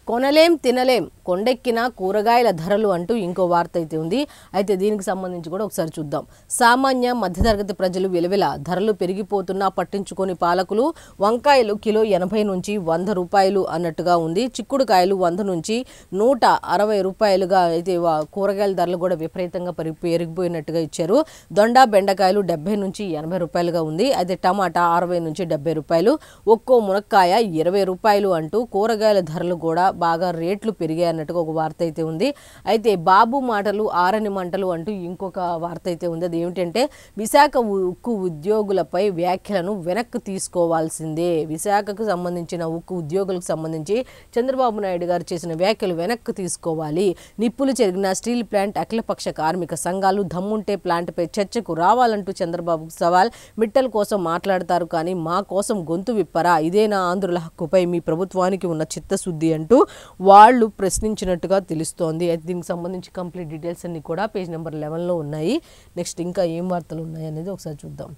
కొనలేం తినలేం కొండెక్కిన కూరగాయల ధరలు అంటూ ఇంకో వార్త అయితే ఉంది. అయితే దీనికి సంబంధించి కూడా ఒకసారి చూద్దాం. సామాన్య మధ్యతరగతి ప్రజలు విలువల ధరలు పెరిగిపోతున్నా పట్టించుకొని పాలకులు. వంకాయలు కిలో 80 నుంచి 100 రూపాయలు అన్నట్టుగా ఉంది. చిక్కుడుకాయలు 100 నుంచి 160 రూపాయలుగా అయితే కూరగాయల ధరలు కూడా విపరీతంగా పెరిగిపోయినట్టుగా ఇచ్చారు. దొండ బెండకాయలు 70 నుంచి 80 రూపాయలుగా ఉంది. అయితే టమాటా 60 నుంచి 70 రూపాయలు, ఒక్కో మునక్కాయ 20 రూపాయలు అంటూ కూరగాయల ధరలు కూడా బాగా రేట్లు పెరిగాయి అన్నట్టుగా ఒక వార్త అయితే ఉంది. అయితే బాబు మాటలు ఆరని మంటలు అంటూ ఇంకొక వార్త అయితే ఉంది. అది ఏమిటంటే విశాఖ ఉక్కు ఉద్యోగులపై వ్యాఖ్యలను వెనక్కి తీసుకోవాల్సిందే. విశాఖకు సంబంధించిన ఉక్కు ఉద్యోగులకు సంబంధించి చంద్రబాబు నాయుడు గారు చేసిన వ్యాఖ్యలు వెనక్కి తీసుకోవాలి. నిప్పులు చెరిగిన స్టీల్ ప్లాంట్ అఖిలపక్ష కార్మిక సంఘాలు దమ్ముంటే ప్లాంట్పై చర్చకు రావాలంటూ చంద్రబాబుకు సవాల్. మిట్టల్ కోసం మాట్లాడతారు కానీ మా కోసం గొంతు విప్పరా? ఇదేనా ఆంధ్రుల హక్కుపై మీ ప్రభుత్వానికి ఉన్న చిత్తశుద్ధి అంటూ వాళ్ళు ప్రశ్నించినట్టుగా తెలుస్తోంది. అయితే దీనికి సంబంధించి కంప్లీట్ డీటెయిల్స్ అన్ని కూడా పేజ్ నెంబర్ 11లో ఉన్నాయి. నెక్స్ట్ ఇంకా ఏం వార్తలు ఉన్నాయి అనేది ఒకసారి చూద్దాం.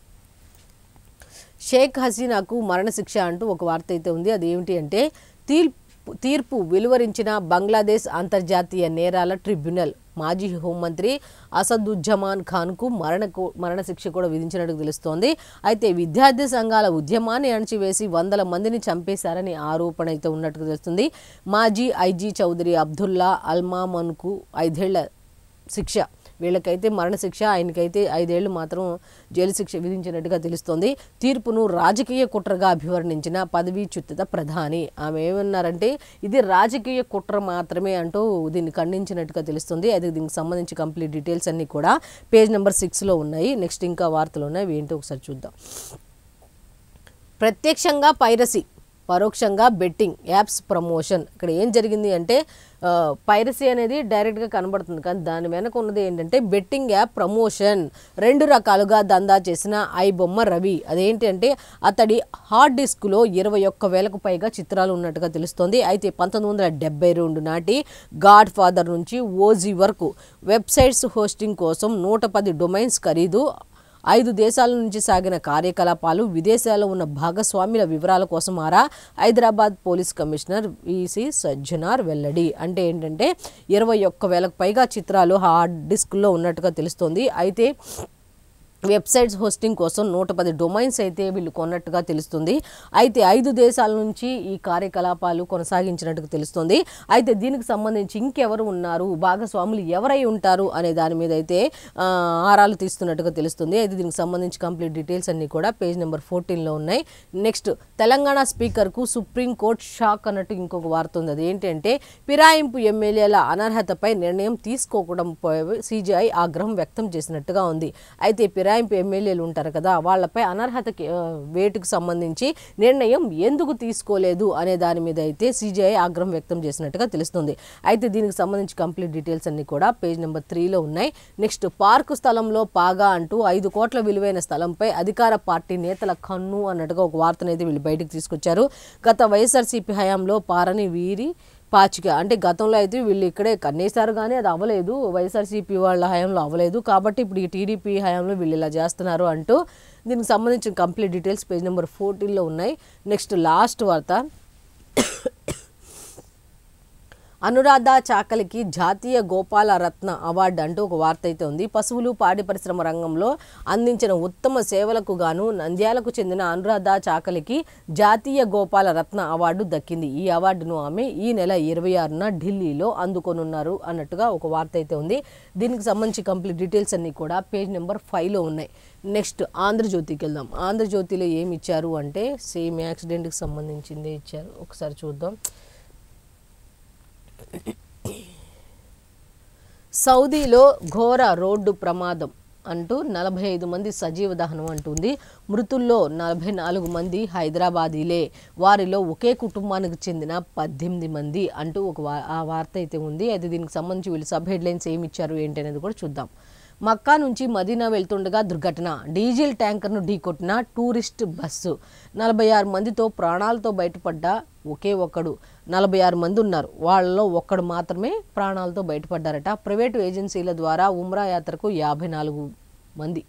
షేక్ హసీనాకు మరణశిక్ష అంటూ ఒక వార్త అయితే ఉంది. అది ఏమిటి అంటే తీర్పు వెలువరించిన బంగ్లాదేశ్ అంతర్జాతీయ నేరాల ట్రిబ్యునల్ మాజీ హోంమంత్రి అసదుజ్జమాన్ ఖాన్కు మరణశిక్ష కూడా విధించినట్టు తెలుస్తోంది. అయితే విద్యార్థి సంఘాల ఉద్యమాన్ని అణచివేసి 100 మందిని చంపేశారని ఆరోపణ అయితే ఉన్నట్టు తెలుస్తుంది. మాజీ ఐజీ చౌదరి అబ్దుల్లా అల్మామన్కు 5 ఏళ్ల శిక్ష, వీళ్ళకైతే మరణశిక్ష, ఆయనకైతే 5 ఏళ్లు మాత్రం జైలు శిక్ష విధించినట్టుగా తెలుస్తోంది. తీర్పును రాజకీయ కుట్రగా అభివర్ణించిన పదవీచ్యుత ప్రధాని ఆమె ఏమన్నారంటే ఇది రాజకీయ కుట్ర మాత్రమే అంటూ దీన్ని ఖండించినట్టుగా తెలుస్తుంది. అయితే దీనికి సంబంధించి కంప్లీట్ డీటెయిల్స్ అన్నీ కూడా పేజ్ నెంబర్ 6లో ఉన్నాయి. నెక్స్ట్ ఇంకా వార్తలు ఉన్నాయి, ఏంటో ఒకసారి చూద్దాం. ప్రత్యక్షంగా పైరసీ పరోక్షంగా బెట్టింగ్ యాప్స్ ప్రమోషన్. ఇక్కడ ఏం జరిగింది అంటే పైరసీ అనేది డైరెక్ట్గా కనబడుతుంది, కానీ దాని వెనక ఉన్నది ఏంటంటే బెట్టింగ్ యాప్ ప్రమోషన్. 2 రకాలుగా దందా చేసిన ఐబొమ్మ రవి. అదేంటి అంటే అతడి హార్డ్ డిస్క్లో 21,000కు పైగా చిత్రాలు ఉన్నట్టుగా తెలుస్తోంది. అయితే 1972 నాటి గాడ్ ఫాదర్ నుంచి ఓజీ వరకు వెబ్సైట్స్ హోస్టింగ్ కోసం 110 డొమైన్స్ ఖరీదు, 5 దేశాల నుంచి సాగిన కార్యకలాపాలు, విదేశాల్లో ఉన్న భాగస్వామ్యుల వివరాల కోసం ఆరా Hyderabad police commissioner VC Sajjanar వెల్లడి. అంటే ఏంటంటే 21,000కు పైగా చిత్రాలు హార్డ్ డిస్క్లో ఉన్నట్టుగా తెలుస్తోంది. అయితే వెబ్సైట్స్ హోస్టింగ్ కోసం 110 డొమైన్స్ అయితే వీళ్ళు కొన్నట్టుగా తెలుస్తుంది. అయితే 5 దేశాల నుంచి ఈ కార్యకలాపాలు కొనసాగించినట్టుగా తెలుస్తుంది. అయితే దీనికి సంబంధించి ఇంకెవరు ఉన్నారు, భాగస్వాములు ఎవరై ఉంటారు అనే దాని మీద అయితే ఆరాలు తీస్తున్నట్టుగా తెలుస్తుంది. అయితే దీనికి సంబంధించి కంప్లీట్ డీటెయిల్స్ అన్నీ కూడా పేజ్ నెంబర్ 14లో ఉన్నాయి. నెక్స్ట్, తెలంగాణ స్పీకర్కు సుప్రీంకోర్టు షాక్ అన్నట్టు ఇంకొక వార్త ఉంది. అది ఏంటంటే ఫిరాయింపు ఎమ్మెల్యేల అనర్హతపై నిర్ణయం తీసుకోకపోవడంపై సిజేఐ ఆగ్రహం వ్యక్తం చేసినట్టుగా ఉంది. అయితే ఫిరాయింపు ఎమ్మెల్యేలు ఉంటారు కదా, వాళ్ళపై అనర్హత వేటుకు సంబంధించి నిర్ణయం ఎందుకు తీసుకోలేదు అనే దాని మీద అయితే సిజేఐ ఆగ్రహం వ్యక్తం చేసినట్టుగా తెలుస్తుంది. అయితే దీనికి సంబంధించి కంప్లీట్ డీటెయిల్స్ అన్ని కూడా పేజ్ నెంబర్ 3లో ఉన్నాయి. నెక్స్ట్, పార్కు స్థలంలో పాగా అంటూ 5 కోట్ల విలువైన స్థలంపై అధికార పార్టీ నేతల కన్ను అన్నట్టుగా ఒక వార్తనైతే వీళ్ళు బయటకు తీసుకొచ్చారు. గత వైఎస్ఆర్సీపీ హయాంలో పారని వీరి పాచిక. అంటే గతంలో అయితే వీళ్ళు ఇక్కడే కన్నేశారు, కానీ అది అవ్వలేదు, వైఎస్ఆర్సీపీ వాళ్ళ హయాంలో అవ్వలేదు, కాబట్టి ఇప్పుడు ఈ టీడీపీ హయాంలో వీళ్ళు ఇలా చేస్తున్నారు అంటూ దీనికి సంబంధించిన కంప్లీట్ డీటెయిల్స్ పేజ్ నెంబర్ 14లో ఉన్నాయి. నెక్స్ట్, లాస్ట్ వార్త, అనురాధ చాకలికి జాతీయ గోపాల రత్న అవార్డు అంటూ ఒక వార్త అయితే ఉంది. పశువులు పాడి పరిశ్రమ రంగంలో అందించిన ఉత్తమ సేవలకు గాను నంద్యాలకు చెందిన అనురాధ చాకలికి జాతీయ గోపాల రత్న అవార్డు దక్కింది. ఈ అవార్డును ఆమె ఈ నెల 26న ఢిల్లీలో అందుకొనున్నారు అన్నట్టుగా ఒక వార్త అయితే ఉంది. దీనికి సంబంధించి కంప్లీట్ డీటెయిల్స్ అన్నీ కూడా పేజ్ నెంబర్ 5లో ఉన్నాయి. నెక్స్ట్, ఆంధ్రజ్యోతికి వెళ్దాం. ఆంధ్రజ్యోతిలో ఏమి ఇచ్చారు అంటే సేమ్ యాక్సిడెంట్కి సంబంధించిందే ఇచ్చారు. ఒకసారి చూద్దాం. సౌదీలో ఘోర రోడ్డు ప్రమాదం అంటూ 45 మంది సజీవ దహనం అంటుంది. మృతుల్లో 44 మంది హైదరాబాదీలే, వారిలో ఒకే కుటుంబానికి చెందిన 18 మంది అంటూ ఆ వార్త అయితే ఉంది. అయితే దీనికి సంబంధించి వీళ్ళు సబ్ హెడ్లైన్స్ ఏమి ఇచ్చారు ఏంటి అనేది కూడా చూద్దాం. మక్కా నుంచి మదీనా వెళ్తుండగా దుర్ఘటన, డీజిల్ ట్యాంకర్ను ఢీకొట్టిన టూరిస్ట్ బస్సు, 46 మందితో ప్రాణాలతో బయటపడ్డ ఒకే ఒక్కడు. 46 మంది ఉన్నారు, వాళ్ళలో ఒక్కడు మాత్రమే ప్రాణాలతో బయటపడ్డారట. ప్రైవేటు ఏజెన్సీల ద్వారా ఉమ్రా యాత్రకు 54 మంది,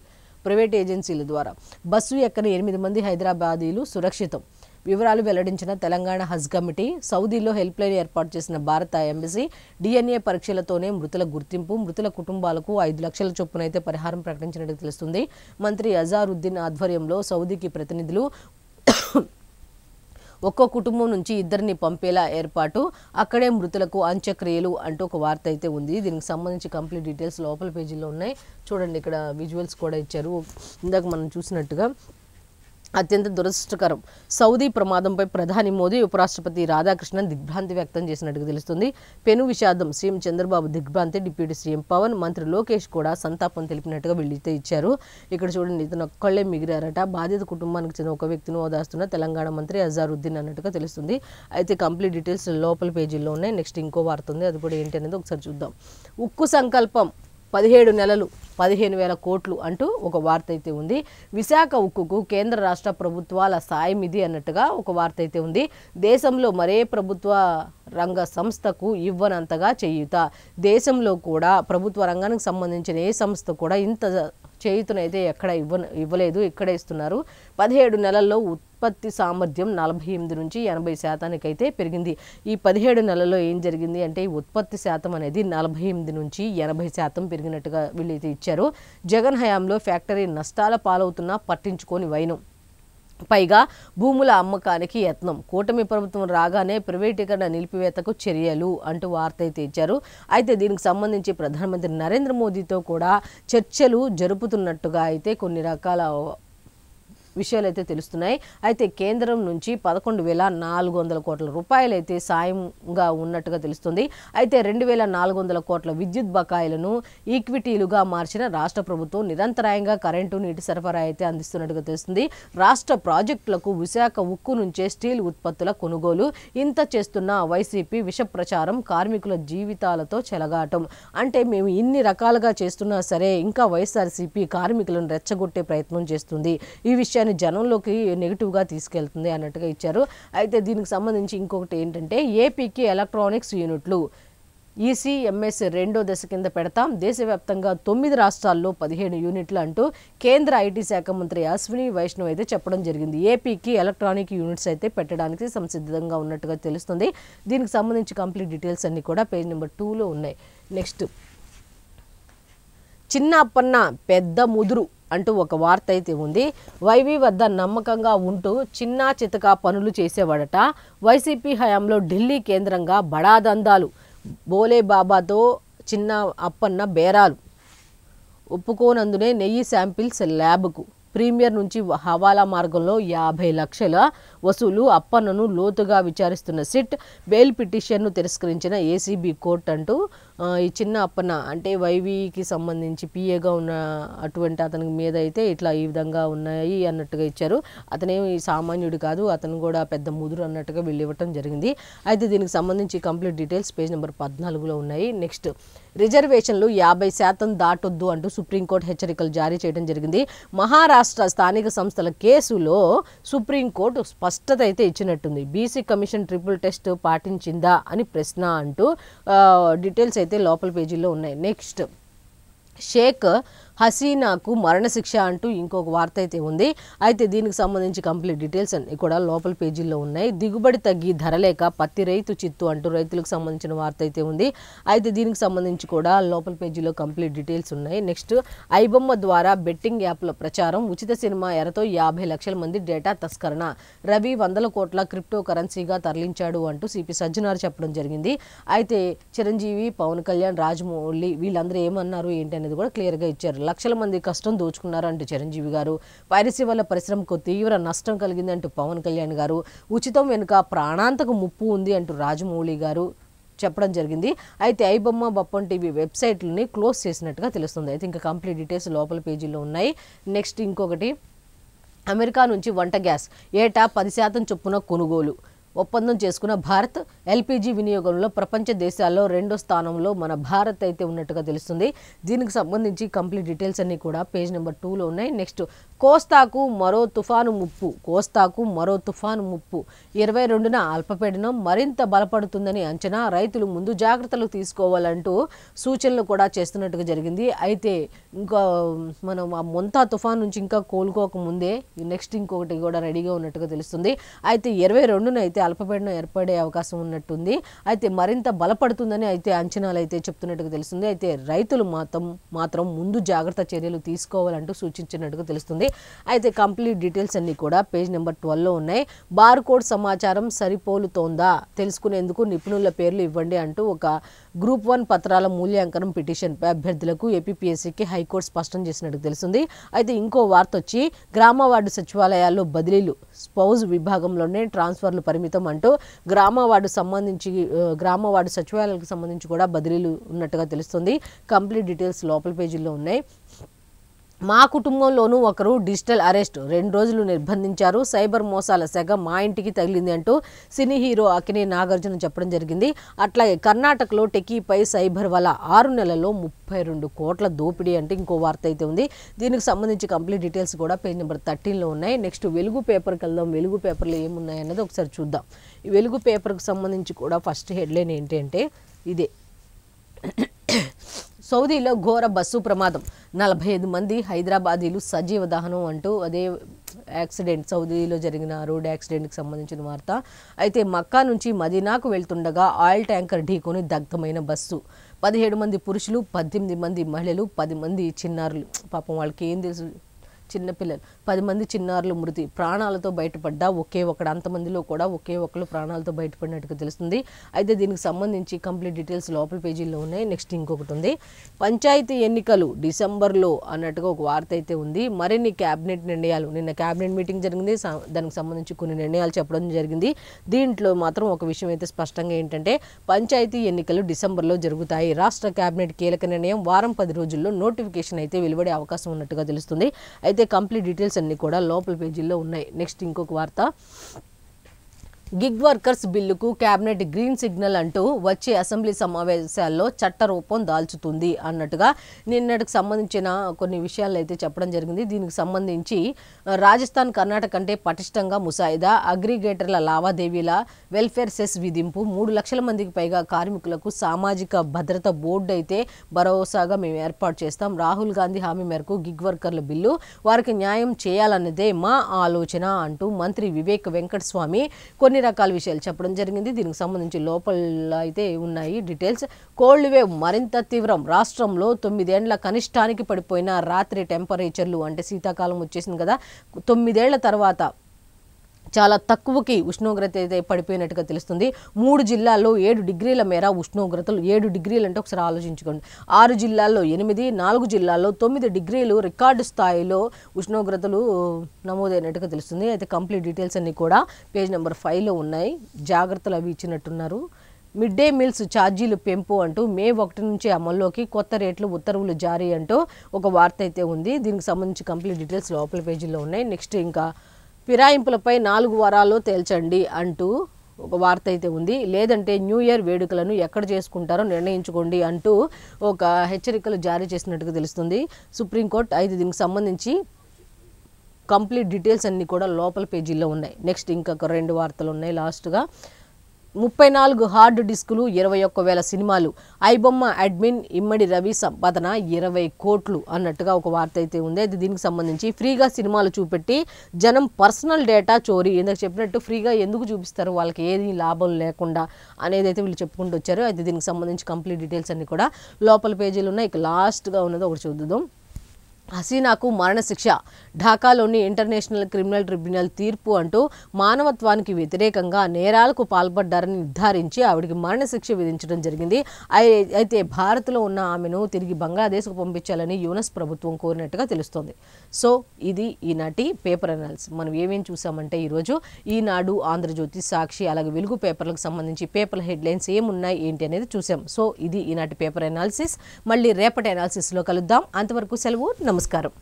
ప్రైవేట్ ఏజెన్సీల ద్వారా బస్సు ఎక్కని 8 మంది హైదరాబాదీలు సురక్షితం. వివరాలు వెల్లడించిన తెలంగాణ హజ్ కమిటీ. సౌదీలో హెల్ప్ లైన్ ఏర్పాటు చేసిన భారత ఎంబసీ. డిఎన్ఏ పరీక్షలతోనే మృతుల గుర్తింపు. మృతుల కుటుంబాలకు 5 లక్షల చొప్పున అయితే పరిహారం ప్రకటించినట్టు తెలుస్తుంది. మంత్రి అజారుద్దీన్ ఆధ్వర్యంలో సౌదీకి ప్రతినిధులు ఒక్కో కుటుంబం నుంచి 2 పంపేలా ఏర్పాటు. అక్కడే మృతులకు అంత్యక్రియలు అంటూ ఒక వార్త అయితే ఉంది. దీనికి సంబంధించి కంప్లీట్ డీటెయిల్స్ లోపల పేజీలో ఉన్నాయి. చూడండి, ఇక్కడ విజువల్స్ కూడా ఇచ్చారు. ఇందాక మనం చూసినట్టుగా అత్యంత దురదృష్టకరం. సౌదీ ప్రమాదంపై ప్రధాని మోదీ, ఉపరాష్ట్రపతి రాధాకృష్ణన్ దిగ్భ్రాంతి వ్యక్తం చేసినట్టుగా తెలుస్తుంది. పెను విషాదం, సీఎం చంద్రబాబు దిగ్భ్రాంతి, డిప్యూటీ సీఎం పవన్, మంత్రి లోకేష్ కూడా సంతాపం తెలిపినట్టుగా వీళ్ళైతే ఇచ్చారు. ఇక్కడ చూడండి, ఇతను ఒక్కళ్ళే మిగిలారట. బాధిత కుటుంబానికి చెందిన ఒక వ్యక్తిని ఓదాస్తున్న తెలంగాణ మంత్రి అజారుద్దీన్ అన్నట్టుగా తెలుస్తుంది. అయితే కంప్లీట్ డీటెయిల్స్ లోపల పేజీల్లో ఉన్నాయి. నెక్స్ట్ ఇంకో వార్త ఉంది, అది కూడా ఏంటి అనేది ఒకసారి చూద్దాం. ఉక్కు సంకల్పం 17 నెలలు 15,000 కోట్లు అంటూ ఒక వార్త అయితే ఉంది. విశాఖ ఉక్కుకు కేంద్ర రాష్ట్ర ప్రభుత్వాల సాయం ఇది అన్నట్టుగా ఒక వార్త అయితే ఉంది. దేశంలో మరే ప్రభుత్వ రంగ సంస్థకు ఇవ్వనంతగా చేయూత. దేశంలో కూడా ప్రభుత్వ రంగానికి సంబంధించిన ఏ సంస్థ కూడా ఇంత చేయూతనైతే ఎక్కడ ఇవ్వలేదు, ఇక్కడే ఇస్తున్నారు. 17 నెలల్లో ఉత్పత్తి సామర్థ్యం 48 నుంచి 80% అయితే పెరిగింది. ఈ 17 నెలల్లో ఏం జరిగింది అంటే ఈ ఉత్పత్తి శాతం అనేది 48 నుంచి 80% పెరిగినట్టుగా వీళ్ళైతే ఇచ్చారు. జగన్ హయాంలో ఫ్యాక్టరీ నష్టాల పాలవుతున్నా పట్టించుకోని వైనం. పైగా భూముల అమ్మకానికి యత్నం. కూటమి ప్రభుత్వం రాగానే ప్రైవేటీకరణ నిలిపివేతకు చర్యలు అంటూ వార్త అయితే ఇచ్చారు. అయితే దీనికి సంబంధించి ప్రధానమంత్రి నరేంద్ర మోదీతో కూడా చర్చలు జరుపుతున్నట్టుగా అయితే కొన్ని రకాల విషయాలు అయితే తెలుస్తున్నాయి. అయితే కేంద్రం నుంచి 11,400 కోట్ల రూపాయలు అయితే సాయంగా ఉన్నట్టుగా తెలుస్తుంది. అయితే 2,400 కోట్ల విద్యుత్ బకాయిలను ఈక్విటీలుగా మార్చిన రాష్ట్ర ప్రభుత్వం నిరంతరాయంగా కరెంటు నీటి సరఫరా అయితే అందిస్తున్నట్టుగా తెలుస్తుంది. రాష్ట్ర ప్రాజెక్టులకు విశాఖ ఉక్కు నుంచే స్టీల్ ఉత్పత్తుల కొనుగోలు. ఇంత చేస్తున్న వైసీపీ విష ప్రచారం, కార్మికుల జీవితాలతో చెలగాటం. అంటే మేము ఇన్ని రకాలుగా చేస్తున్నా సరే ఇంకా వైఎస్ఆర్సీపీ కార్మికులను రెచ్చగొట్టే ప్రయత్నం చేస్తుంది, ఈ విషయాన్ని జనంలోకి నెగిటివ్గా తీసుకెళ్తుంది అన్నట్టుగా ఇచ్చారు. అయితే దీనికి సంబంధించి ఇంకొకటి ఏంటంటే ఏపీకి ఎలక్ట్రానిక్స్ యూనిట్లు ఈసీఎంఎస్ 2వ దశ కింద పెడతాం, దేశవ్యాప్తంగా 9 రాష్ట్రాల్లో 15 యూనిట్లు అంటూ కేంద్ర ఐటీ శాఖ మంత్రి అశ్విని వైష్ణవ్ అయితే చెప్పడం జరిగింది. ఏపీకి ఎలక్ట్రానిక్ యూనిట్స్ అయితే పెట్టడానికి సంసిద్ధంగా ఉన్నట్టుగా తెలుస్తుంది. దీనికి సంబంధించి కంప్లీట్ డీటెయిల్స్ అన్ని కూడా పేజ్ నెంబర్ 2లో ఉన్నాయి. నెక్స్ట్, చిన్న అప్పన్న పెద్ద ముదురు అంటూ ఒక వార్త అయితే ఉంది. వైవి వద్ద నమ్మకంగా ఉంటూ చిన్నా చితకా పనులు చేసేవాడట. వైసీపీ హయాంలో ఢిల్లీ కేంద్రంగా బడాదందాలు, బోలే బాబాతో చిన్న అప్పన్న బేరాలు, ఒప్పుకోనందునే నెయ్యి శాంపిల్స్ ల్యాబ్కు, ప్రీమియర్ నుంచి హవాలా మార్గంలో 50 లక్షల వసూలు, అప్పన్నను లోతుగా విచారిస్తున్న సిట్, బెయిల్ పిటిషన్ను తిరస్కరించిన ఏసీబీ కోర్టు అంటూ ఈ చిన్న అప్పన్న అంటే వైవీకి సంబంధించి పిఏగా ఉన్న అటువంటి అతని మీద అయితే ఇట్లా ఈ విధంగా ఉన్నాయి అన్నట్టుగా ఇచ్చారు. అతనేమి సామాన్యుడు కాదు, అతను కూడా పెద్ద ముదురు అన్నట్టుగా వీళ్ళు ఇవ్వటం జరిగింది. అయితే దీనికి సంబంధించి కంప్లీట్ డీటెయిల్స్ పేజ్ నెంబర్ 14లో ఉన్నాయి. నెక్స్ట్, రిజర్వేషన్లు 50% దాటొద్దు అంటూ సుప్రీంకోర్టు హెచ్చరికలు జారీ చేయడం జరిగింది. మహారాష్ట్ర స్థానిక సంస్థల కేసులో సుప్రీంకోర్టు స్పష్టత అయితే ఇచ్చినట్టుంది. బీసీ కమిషన్ ట్రిపుల్ టెస్ట్ పాటించిందా అని ప్రశ్న అంటూ డీటెయిల్స్ అయితే లోపల పేజీలో ఉన్నాయి. నెక్స్ట్, షేక్ హసీనాకు మరణశిక్ష అంటూ ఇంకొక వార్త అయితే ఉంది. అయితే దీనికి సంబంధించి కంప్లీట్ డీటెయిల్స్ అన్ని కూడా లోపల పేజీల్లో ఉన్నాయి. దిగుబడి తగ్గి ధరలేక పత్తి రైతు చిత్తు అంటూ రైతులకు సంబంధించిన వార్త అయితే ఉంది. అయితే దీనికి సంబంధించి కూడా లోపల పేజీలో కంప్లీట్ డీటెయిల్స్ ఉన్నాయి. నెక్స్ట్, ఐబొమ్మ ద్వారా బెట్టింగ్ యాప్ల ప్రచారం, ఉచిత సినిమా ఎరతో 50 లక్షల మంది డేటా తస్కరణ, రవి 100 కోట్ల క్రిప్టో కరెన్సీగా తరలించాడు అంటూ సిపి సజ్జనార్ చెప్పడం జరిగింది. అయితే చిరంజీవి, పవన్ కళ్యాణ్, రాజమౌళి వీళ్ళందరూ ఏమన్నారు ఏంటి అనేది కూడా క్లియర్గా ఇచ్చారు. లక్షల మంది కష్టం దోచుకున్నారు అంటూ చిరంజీవి గారు, పైరసీ వల్ల పరిశ్రమకు తీవ్ర నష్టం కలిగింది అంటూ పవన్ కళ్యాణ్ గారు, ఉచితం వెనుక ప్రాణాంతక ముప్పు ఉంది అంటూ రాజమౌళి గారు చెప్పడం జరిగింది. అయితే ఐబొమ్మ, బప్పం టీవీ వెబ్సైట్లని క్లోజ్ చేసినట్టుగా తెలుస్తుంది. అయితే ఇంకా కంప్లీట్ డీటెయిల్స్ లోపల పేజీలో ఉన్నాయి. నెక్స్ట్, ఇంకొకటి, అమెరికా నుంచి వంట గ్యాస్ ఏటా 10% చొప్పున కొనుగోలు ఒప్పందం చేసుకున్న భారత్, ఎల్పీజీ వినియోగంలో ప్రపంచ దేశాల్లో 2వ స్థానంలో మన భారత్ అయితే ఉన్నట్టుగా తెలుస్తుంది. దీనికి సంబంధించి కంప్లీట్ డీటెయిల్స్ అన్ని కూడా పేజ్ నెంబర్ 2లో ఉన్నాయి. నెక్స్ట్, కోస్తాకు మరో తుఫాను ముప్పు, 22న అల్పపీడనం మరింత బలపడుతుందని అంచనా, రైతులు ముందు జాగ్రత్తలు తీసుకోవాలంటూ సూచనలు కూడా చేస్తున్నట్టుగా జరిగింది. అయితే ఇంకా మనం ఆ మొంతా తుఫాన్ నుంచి ఇంకా కోలుకోక ముందే నెక్స్ట్ ఇంకొకటి కూడా రెడీగా ఉన్నట్టుగా తెలుస్తుంది. అయితే 22న అయితే అల్పపీడనం ఏర్పడే అవకాశం ఉన్నట్టుంది. అయితే మరింత బలపడుతుందని అయితే అంచనాలు అయితే చెప్తున్నట్టుగా తెలుస్తుంది. అయితే రైతులు మాత్రం ముందు జాగ్రత్త చర్యలు తీసుకోవాలంటూ సూచించినట్టుగా తెలుస్తుంది. అయితే కంప్లీట్ డీటెయిల్స్ అన్ని కూడా పేజ్ నెంబర్ 12లో ఉన్నాయి. బార్ కోడ్ సమాచారం సరిపోలుతోందా తెలుసుకునేందుకు నిపుణుల పేర్లు ఇవ్వండి అంటూ ఒక గ్రూప్ 1 పత్రాల మూల్యాంకనం పిటిషన్పై అభ్యర్థులకు ఏపీపీఎస్సీకి హైకోర్టు స్పష్టం చేసినట్టు తెలుస్తుంది. అయితే ఇంకో వార్త వచ్చి, గ్రామ వార్డు సచివాలయాల్లో బదిలీలు, స్పౌజ్ విభాగంలోనే ట్రాన్స్ఫర్లు పరిమితం అంటూ గ్రామ వార్డు సచివాలయాలకు సంబంధించి కూడా బదిలీలు ఉన్నట్టుగా తెలుస్తుంది. కంప్లీట్ డీటెయిల్స్ లోపల పేజీల్లో ఉన్నాయి. మా కుటుంబంలోనూ ఒకరు డిజిటల్ అరెస్ట్, 2 రోజులు నిర్బంధించారు, సైబర్ మోసాల సెగ మా ఇంటికి తగిలింది అంటూ సినీ హీరో అక్కినే నాగార్జున చెప్పడం జరిగింది. అట్లాగే కర్ణాటకలో టెకీపై సైబర్ వల్ల 6 నెలల్లో 32 కోట్ల దోపిడీ అంటే ఇంకో వార్త అయితే ఉంది. దీనికి సంబంధించి కంప్లీట్ డీటెయిల్స్ కూడా పేజ్ నెంబర్ 13లో ఉన్నాయి. నెక్స్ట్, వెలుగు పేపర్కి వెళ్దాం. వెలుగు పేపర్లో ఏమున్నాయి అన్నది ఒకసారి చూద్దాం. ఈ వెలుగు పేపర్కి సంబంధించి కూడా ఫస్ట్ హెడ్లైన్ ఏంటంటే ఇదే, సౌదీలో ఘోర బస్సు ప్రమాదం, 45 మంది హైదరాబాదీలు సజీవ దహనం అంటూ అదే యాక్సిడెంట్, సౌదీలో జరిగిన రోడ్ యాక్సిడెంట్కి సంబంధించిన వార్త. అయితే మక్కా నుంచి మదీనాకు వెళ్తుండగా ఆయిల్ ట్యాంకర్ ఢీకొని దగ్ధమైన బస్సు, 17 మంది పురుషులు, 18 మంది మహిళలు, 10 మంది చిన్నారులు. పాపం వాళ్ళకి ఏం తెలుసు, చిన్నపిల్లలు 10 మంది చిన్నారులు మృతి, ప్రాణాలతో బయటపడ్డా ఒకే ఒకడు, అంతమందిలో కూడా ఒకే ఒకరు ప్రాణాలతో బయటపడినట్టుగా తెలుస్తుంది. అయితే దీనికి సంబంధించి కంప్లీట్ డీటెయిల్స్ లోపల పేజీల్లో ఉన్నాయి. నెక్స్ట్ ఇంకొకటి ఉంది, పంచాయతీ ఎన్నికలు డిసెంబర్లో అన్నట్టుగా ఒక వార్త అయితే ఉంది. మరిన్ని క్యాబినెట్ నిర్ణయాలు, నిన్న క్యాబినెట్ మీటింగ్ జరిగింది, దానికి సంబంధించి కొన్ని నిర్ణయాలు చెప్పడం జరిగింది. దీంట్లో మాత్రం ఒక విషయం అయితే స్పష్టంగా ఏంటంటే పంచాయతీ ఎన్నికలు డిసెంబర్లో జరుగుతాయి. రాష్ట్ర క్యాబినెట్ కీలక నిర్ణయం, వారం 10 రోజుల్లో నోటిఫికేషన్ అయితే వెలువడే అవకాశం ఉన్నట్టుగా తెలుస్తుంది. అయితే కంప్లీట్ డీటెయిల్స్ అన్ని కూడా లోపల పేజీల్లో ఉన్నాయి. నెక్స్ట్ ఇంకొక వార్త, గిగ్ వర్కర్స్ బిల్లుకు కేబినెట్ గ్రీన్ సిగ్నల్ అంటూ వచ్చే అసెంబ్లీ సమావేశాల్లో చట్ట రూపం దాల్చుతుంది అన్నట్టుగా నిన్నటికి సంబంధించిన కొన్ని విషయాలు అయితే చెప్పడం జరిగింది. దీనికి సంబంధించి రాజస్థాన్, కర్ణాటక కంటే పటిష్టంగా ముసాయిదా, అగ్రిగేటర్ల లావాదేవీల వెల్ఫేర్ సెస్ విధింపు, 3 లక్షల మందికి పైగా కార్మికులకు సామాజిక భద్రత బోర్డు అయితే భరోసాగా మేము ఏర్పాటు చేస్తాం. రాహుల్ గాంధీ హామీ మేరకు గిగ్ వర్కర్ల బిల్లు, వారికి న్యాయం చేయాలన్నదే మా ఆలోచన అంటూ మంత్రి వివేక్ వెంకటస్వామి కొన్ని రకాల విషయాలు చెప్పడం జరిగింది. దీనికి సంబంధించి లోపల అయితే ఉన్నాయి డీటెయిల్స్. కోల్డ్ వేవ్ మరింత తీవ్రం, రాష్ట్రంలో 9 ఏళ్ల కనిష్టానికి పడిపోయిన రాత్రి టెంపరేచర్లు, అంటే శీతాకాలం వచ్చేసింది కదా, 9 ఏళ్ల తర్వాత చాలా తక్కువకి ఉష్ణోగ్రత అయితే పడిపోయినట్టుగా తెలుస్తుంది. 3 జిల్లాల్లో 7 డిగ్రీల మేర ఉష్ణోగ్రతలు, 7 డిగ్రీలు అంటే ఒకసారి ఆలోచించుకోండి, 6 జిల్లాల్లో 8, 4 జిల్లాల్లో 9 డిగ్రీలు రికార్డు స్థాయిలో ఉష్ణోగ్రతలు నమోదైనట్టుగా తెలుస్తుంది. అయితే కంప్లీట్ డీటెయిల్స్ అన్నీ కూడా పేజ్ నెంబర్ 5లో ఉన్నాయి. జాగ్రత్తలు అవి ఇచ్చినట్టున్నారు. మిడ్ డే మీల్స్ ఛార్జీలు పెంపు అంటూ మే 1 నుంచి అమల్లోకి కొత్త రేట్లు, ఉత్తర్వులు జారీ అంటూ ఒక వార్త అయితే ఉంది. దీనికి సంబంధించి కంప్లీట్ డీటెయిల్స్ లోపల పేజీలో ఉన్నాయి. నెక్స్ట్ ఇంకా ఫిరాయింపులపై 4 వారాల్లో తేల్చండి అంటూ ఒక వార్త అయితే ఉంది. లేదంటే న్యూ ఇయర్ వేడుకలను ఎక్కడ చేసుకుంటారో నిర్ణయించుకోండి అంటూ ఒక హెచ్చరికలు జారీ చేసినట్టుగా తెలుస్తుంది సుప్రీంకోర్టు. అయితే దీనికి సంబంధించి కంప్లీట్ డీటెయిల్స్ అన్నీ కూడా లోపల పేజీల్లో ఉన్నాయి. నెక్స్ట్ ఇంకొక 2 వార్తలు ఉన్నాయి లాస్ట్గా. 34 హార్డ్ డిస్కులు, 21,000 సినిమాలు, ఐబొమ్మ అడ్మిన్ ఇమ్మడి రవి సంపాదన 20 కోట్లు అన్నట్టుగా ఒక వార్త అయితే ఉంది. అయితే దీనికి సంబంధించి ఫ్రీగా సినిమాలు చూపెట్టి జనం పర్సనల్ డేటా చోరీ, ఇందాక చెప్పినట్టు ఫ్రీగా ఎందుకు చూపిస్తారు, వాళ్ళకి ఏది లాభం లేకుండా అనేది అయితే వీళ్ళు చెప్పుకుంటూ వచ్చారు. అయితే దీనికి సంబంధించి కంప్లీట్ డీటెయిల్స్ అన్ని కూడా లోపల పేజీలు ఉన్నాయి. ఇక లాస్ట్గా ఉన్నది ఒకటి చూద్దాం. హసీనాకు మరణశిక్ష, ఢాకాలోని ఇంటర్నేషనల్ క్రిమినల్ ట్రిబ్యునల్ తీర్పు అంటూ మానవత్వానికి వ్యతిరేకంగా నేరాలకు పాల్పడ్డారని నిర్ధారించి ఆవిడికి మరణశిక్ష విధించడం జరిగింది. అయితే భారత్లో ఉన్న ఆమెను తిరిగి బంగ్లాదేశ్కు పంపించాలని యూనస్ ప్రభుత్వం కోరినట్టుగా తెలుస్తోంది. సో ఇది ఈనాటి పేపర్ అనాలిసిస్. మనం ఏమేం చూసామంటే ఈరోజు ఈనాడు, ఆంధ్రజ్యోతి, సాక్షి అలాగే వెలుగు పేపర్లకు సంబంధించి పేపర్ హెడ్లైన్స్ ఏమున్నాయి ఏంటి అనేది చూసాం. సో ఇది ఈనాటి పేపర్ అనాలిసిస్. మళ్ళీ రేపటి అనాలిసిస్లో కలుద్దాం. అంతవరకు సెలవు. నమస్కారం.